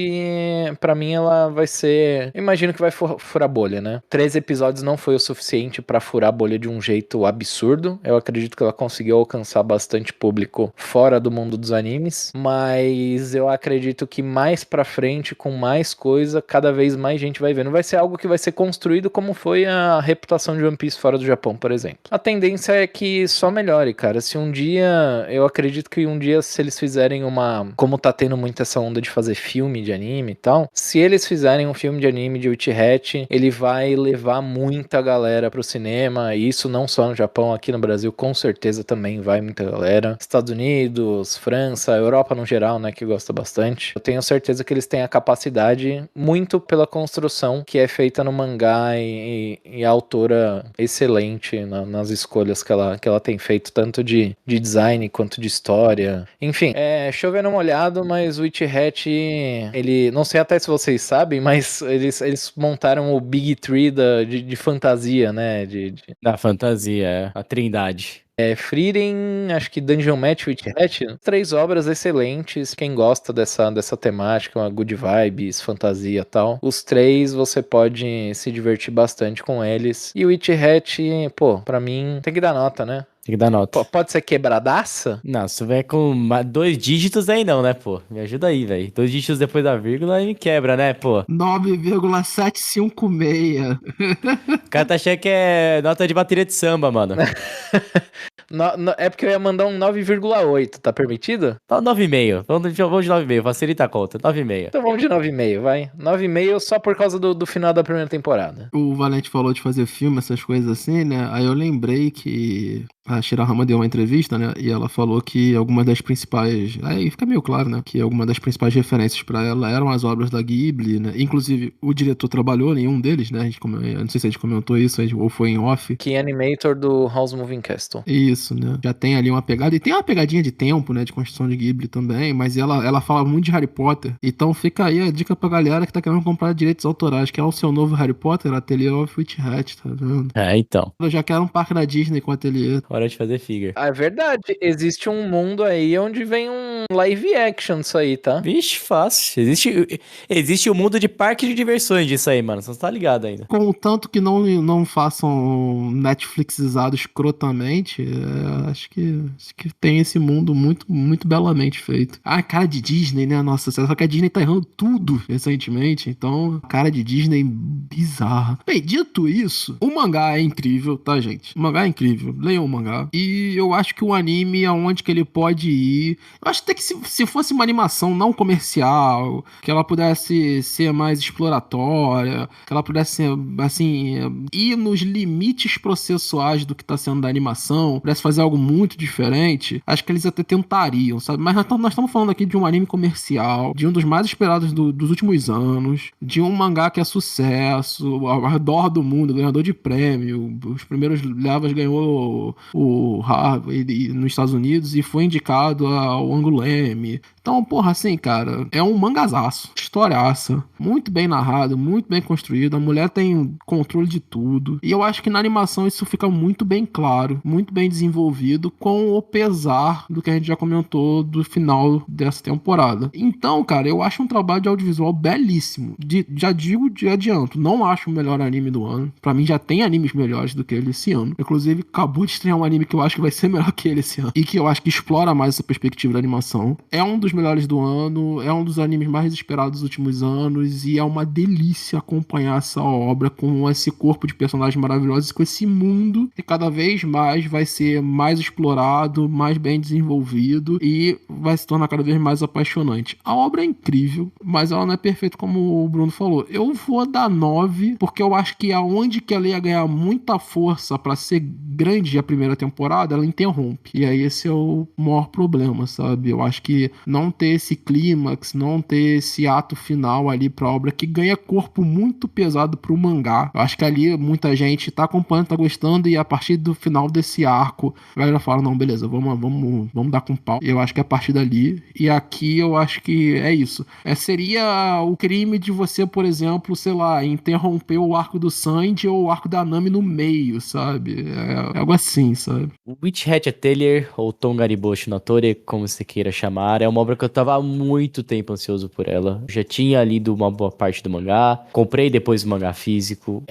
pra mim, ela vai ser... Eu imagino que vai furar bolha, né? 13 episódios não foi o suficiente pra furar a bolha de um jeito absurdo. Eu acredito que ela conseguiu alcançar bastante público fora do mundo dos animes, mas eu acredito que mais pra frente, com mais coisa, cada vez mais gente vai ver. Não vai ser algo que vai ser construído como foi a reputação de One Piece fora do Japão, por exemplo. A tendência é que só melhore, cara. Se um dia, eu acredito que um dia, se eles fizerem como tá tendo muito essa onda de fazer filme de anime e tal, se eles fizerem um filme de anime de Witch Hat, ele vai levar muita galera pro cinema, e isso não só no Japão, aqui no Brasil com certeza também vai muita galera. Estados Unidos, França, Europa no geral, né, que gosta bastante. Eu tenho certeza que eles têm a capacidade, muito pela construção que é feita no mangá e a autora excelente nas escolhas que ela tem feito, tanto de design quanto de história. Enfim, chovendo molhado, mas o Witch Hat, ele, não sei até se vocês sabem, mas eles montaram o Big Tree de fantasia, né? Da fantasia, a trindade. Frieren, acho que Dungeon Match, Witch Hat, 3 obras excelentes, quem gosta dessa temática, uma good vibes, fantasia e tal, os 3 você pode se divertir bastante com eles, e o Witch Hat, pô, pra mim tem que dar nota, né? Tem que dar nota. Pode ser quebradaça? Não, se tiver com 2 dígitos aí não, né, pô? Me ajuda aí, velho. 2 dígitos depois da vírgula e me quebra, né, pô? 9,756. O cara tá achando que é nota de bateria de samba, mano. É porque eu ia mandar um 9,8, tá permitido? Tá 9,5. Vamos de 9,5, facilita a conta. 9,5. Então vamos de 9,5, vai. 9,5 só por causa do final da primeira temporada. O Valente falou de fazer filme, essas coisas assim, né? Aí eu lembrei que a Shirahama deu uma entrevista, né? E ela falou que algumas das principais... Aí fica meio claro, né? Que algumas das principais referências pra ela eram as obras da Ghibli, né? Inclusive, o diretor trabalhou em um deles, né? Eu não sei se a gente comentou isso ou foi em off. Que animator do House Moving Castle. Isso, né? Já tem ali uma pegada. E tem uma pegadinha de tempo, né? De construção de Ghibli também. Mas ela fala muito de Harry Potter. Então fica aí a dica pra galera que tá querendo comprar direitos autorais. Que é o seu novo Harry Potter, Atelier of Witch Hat, tá vendo? Então. Eu já quero um parque da Disney com Atelier. Hora de fazer figure. É verdade. Existe um mundo aí onde vem um live action disso aí, tá? Vixe, fácil. Existe um mundo de parque de diversões disso aí, mano. Você não tá ligado ainda. Contanto que não façam Netflixizado escrotamente, acho que tem esse mundo muito, muito belamente feito. A cara de Disney, né? Nossa, só que a Disney tá errando tudo recentemente, então a cara de Disney bizarra. Bem, dito isso, o mangá é incrível, tá, gente? O mangá é incrível. Leiam o mangá. mangá. E eu acho que o anime, aonde que ele pode ir... Eu acho até que se fosse uma animação não comercial, que ela pudesse ser mais exploratória, que ela pudesse, assim, ir nos limites processuais do que tá sendo da animação, pudesse fazer algo muito diferente, acho que eles até tentariam, sabe? Mas nós estamos falando aqui de um anime comercial, de um dos mais esperados dos últimos anos, de um mangá que é sucesso, ao redor do mundo, ganhador de prêmio, os primeiros levas ganhou o Harvard nos Estados Unidos e foi indicado ao Angoulême. Então, porra, assim, cara, é um mangazaço, historiaça, muito bem narrado, muito bem construído, a mulher tem controle de tudo, e eu acho que na animação isso fica muito bem claro, muito bem desenvolvido, com o pesar do que a gente já comentou do final dessa temporada. Então, cara, eu acho um trabalho de audiovisual belíssimo, já digo de adianto, não acho o melhor anime do ano, pra mim já tem animes melhores do que ele esse ano, inclusive acabou de estrear um anime que eu acho que vai ser melhor que ele esse ano, e que eu acho que explora mais essa perspectiva da animação, é um dos melhores do ano, é um dos animes mais esperados dos últimos anos e é uma delícia acompanhar essa obra com esse corpo de personagens maravilhosos, com esse mundo que cada vez mais vai ser mais explorado, mais bem desenvolvido e vai se tornar cada vez mais apaixonante. A obra é incrível, mas ela não é perfeita como o Bruno falou. Eu vou dar 9, porque eu acho que aonde que ela ia ganhar muita força pra ser grande a primeira temporada, ela interrompe. E aí esse é o maior problema, sabe? Eu acho que não ter esse clímax, não ter esse ato final ali pra obra que ganha corpo muito pesado pro mangá. Eu acho que ali muita gente tá acompanhando, tá gostando e a partir do final desse arco, a galera fala, não, beleza, vamos dar com pau. Eu acho que é a partir dali. E aqui eu acho que é isso. Seria o crime de você, por exemplo, sei lá, interromper o arco do Sanji ou o arco da Nami no meio, sabe? É algo assim, sabe? O Witch Hat Atelier, ou Tongariboshi no Tore, como você queira chamar, é uma obra que eu tava há muito tempo ansioso por ela. Eu já tinha lido uma boa parte do mangá, comprei depois o mangá físico.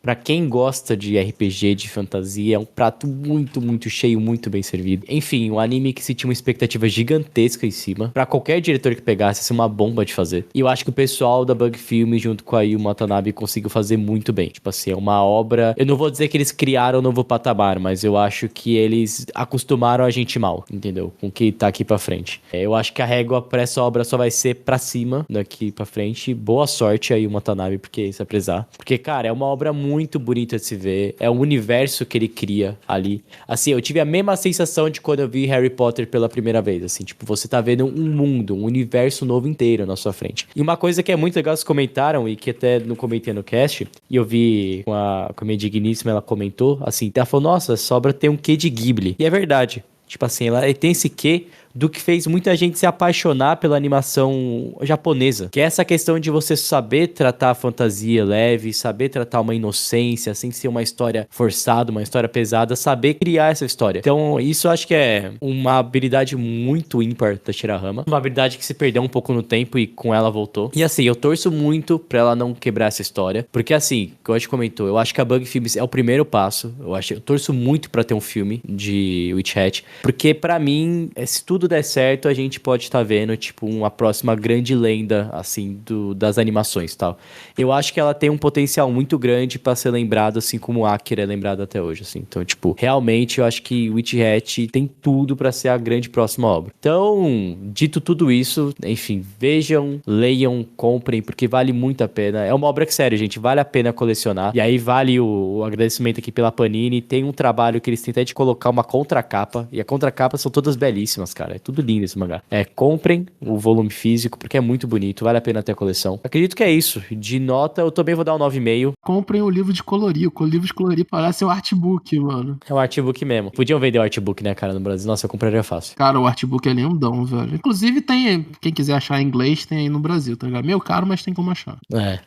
Pra quem gosta de RPG, de fantasia, é um prato muito, muito cheio, muito bem servido. Enfim, um anime que se tinha uma expectativa gigantesca em cima. Pra qualquer diretor que pegasse, ia ser uma bomba de fazer. E eu acho que o pessoal da Bug Film, junto com a Yu Watanabe, conseguiu fazer muito bem. Tipo assim, é uma obra... Eu não vou dizer que eles criaram um novo patamar, mas eu acho que eles acostumaram a gente mal, entendeu? Com o que tá aqui pra frente. Eu acho que a régua pra essa obra só vai ser pra cima, daqui pra frente. Boa sorte a Yu Watanabe, porque isso é prezar. Porque, cara, é uma obra muito bonita de se ver, é um universo que ele cria ali. Assim, eu tive a mesma sensação de quando eu vi Harry Potter pela primeira vez, assim, tipo, você tá vendo um mundo, um universo novo inteiro na sua frente. E uma coisa que é muito legal, vocês comentaram, e que até não comentei no cast, e eu vi com a minha digníssima, ela comentou, assim, ela falou, nossa, essa obra tem um quê de Ghibli. E é verdade. Tipo assim, ela tem esse quê do que fez muita gente se apaixonar pela animação japonesa. Que é essa questão de você saber tratar a fantasia leve, saber tratar uma inocência, sem ser uma história forçada, uma história pesada, saber criar essa história. Então, isso eu acho que é uma habilidade muito ímpar da Shirahama. Uma habilidade que se perdeu um pouco no tempo e com ela voltou. E assim, eu torço muito pra ela não quebrar essa história. Porque assim, como a gente comentou, eu acho que a Bug Films é o primeiro passo. Eu torço muito pra ter um filme de Witch Hat. Porque pra mim, se tudo der certo, a gente pode estar vendo, tipo, uma próxima grande lenda, assim, das animações e tal. Eu acho que ela tem um potencial muito grande pra ser lembrada, assim como Akira é lembrado até hoje, assim. Então, tipo, realmente eu acho que Witch Hat tem tudo pra ser a grande próxima obra. Então, dito tudo isso, enfim, vejam, leiam, comprem, porque vale muito a pena. É uma obra que, sério, gente, vale a pena colecionar. E aí vale o agradecimento aqui pela Panini. Tem um trabalho que eles têm até de colocar uma contracapa, e a contracapa são todas belíssimas, cara. É tudo lindo esse mangá. Comprem o volume físico, porque é muito bonito, vale a pena ter a coleção. Acredito que é isso. De nota, eu também vou dar um 9,5. Comprem o livro de colorir. O livro de colorir parece o artbook, mano. É um artbook mesmo. Podiam vender o artbook, né, cara, no Brasil. Nossa, eu compraria fácil. Cara, o artbook é lindão, velho. Inclusive tem, quem quiser achar em inglês, tem aí no Brasil, tá ligado? Meio caro, mas tem como achar.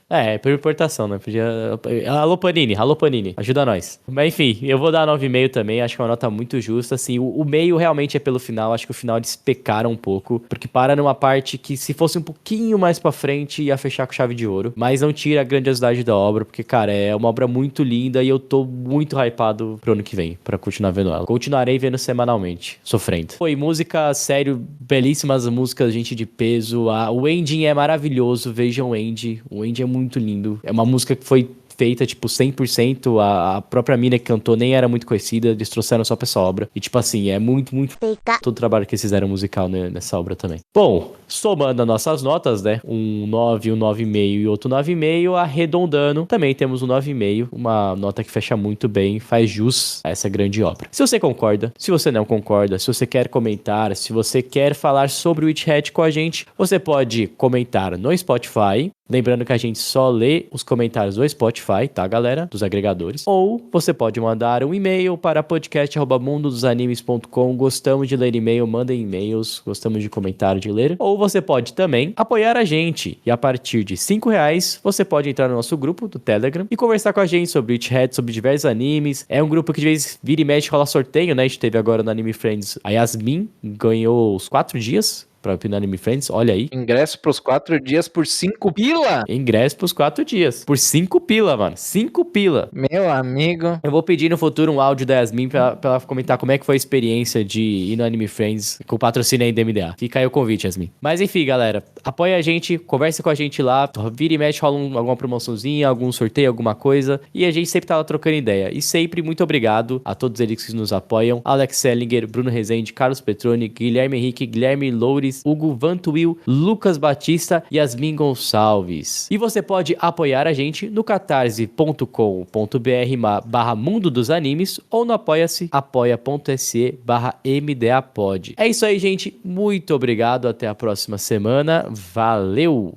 É por importação, né? Podia... Alô, Panini, ajuda nós. Mas enfim, eu vou dar 9,5 também, acho que é uma nota muito justa, assim, o meio realmente é pelo final, acho que o final eles pecaram um pouco, porque para numa parte que se fosse um pouquinho mais pra frente ia fechar com chave de ouro, mas não tira a grandiosidade da obra, porque, cara, é uma obra muito linda e eu tô muito hypado pro ano que vem, pra continuar vendo ela. Continuarei vendo semanalmente, sofrendo. Foi música, sério, belíssimas músicas, gente de peso, o ending é maravilhoso, vejam o ending é muito lindo, é uma música que foi feita, tipo, 100%. A própria mina que cantou nem era muito conhecida, eles trouxeram só pra essa obra. E, tipo assim, é muito todo o trabalho que eles fizeram musical nessa obra também. Bom, somando as nossas notas, né? Um 9, um 9,5 e outro 9,5, arredondando, também temos um 9,5, uma nota que fecha muito bem, faz jus a essa grande obra. Se você concorda, se você não concorda, se você quer comentar, se você quer falar sobre o Witch Hat com a gente, você pode comentar no Spotify. Lembrando que a gente só lê os comentários do Spotify, tá, galera? Dos agregadores. Ou você pode mandar um e-mail para podcast@mundodosanimes.com. Gostamos de ler e-mail, mandem e-mails. Gostamos de comentário, de ler. Ou você pode também apoiar a gente. E a partir de R$5, você pode entrar no nosso grupo do Telegram e conversar com a gente sobre Witch Hat, sobre diversos animes. É um grupo que de vez vira e mexe rola sorteio, né? A gente teve agora no Anime Friends a Yasmin, ganhou os 4 dias pra ir no Anime Friends, olha aí. Ingresso pros 4 dias por 5 pila? Ingresso pros 4 dias. Por 5 pila, mano. 5 pila. Meu amigo. Eu vou pedir no futuro um áudio da Yasmin pra ela comentar como é que foi a experiência de ir no Anime Friends com o patrocínio aí da MDA. Fica aí o convite, Yasmin. Mas enfim, galera. Apoia a gente, conversa com a gente lá. Vira e mexe, rola alguma promoçãozinha, algum sorteio, alguma coisa. E a gente sempre tá lá trocando ideia. E sempre muito obrigado a todos eles que nos apoiam. Alex Sellinger, Bruno Rezende, Carlos Petroni, Guilherme Henrique, Guilherme Loures, Hugo Vantuil, Lucas Batista e Yasmin Gonçalves. E você pode apoiar a gente no catarse.com.br/Mundo dos Animes ou no apoia-se apoia.se/MDApod. É isso aí, gente. Muito obrigado. Até a próxima semana. Valeu!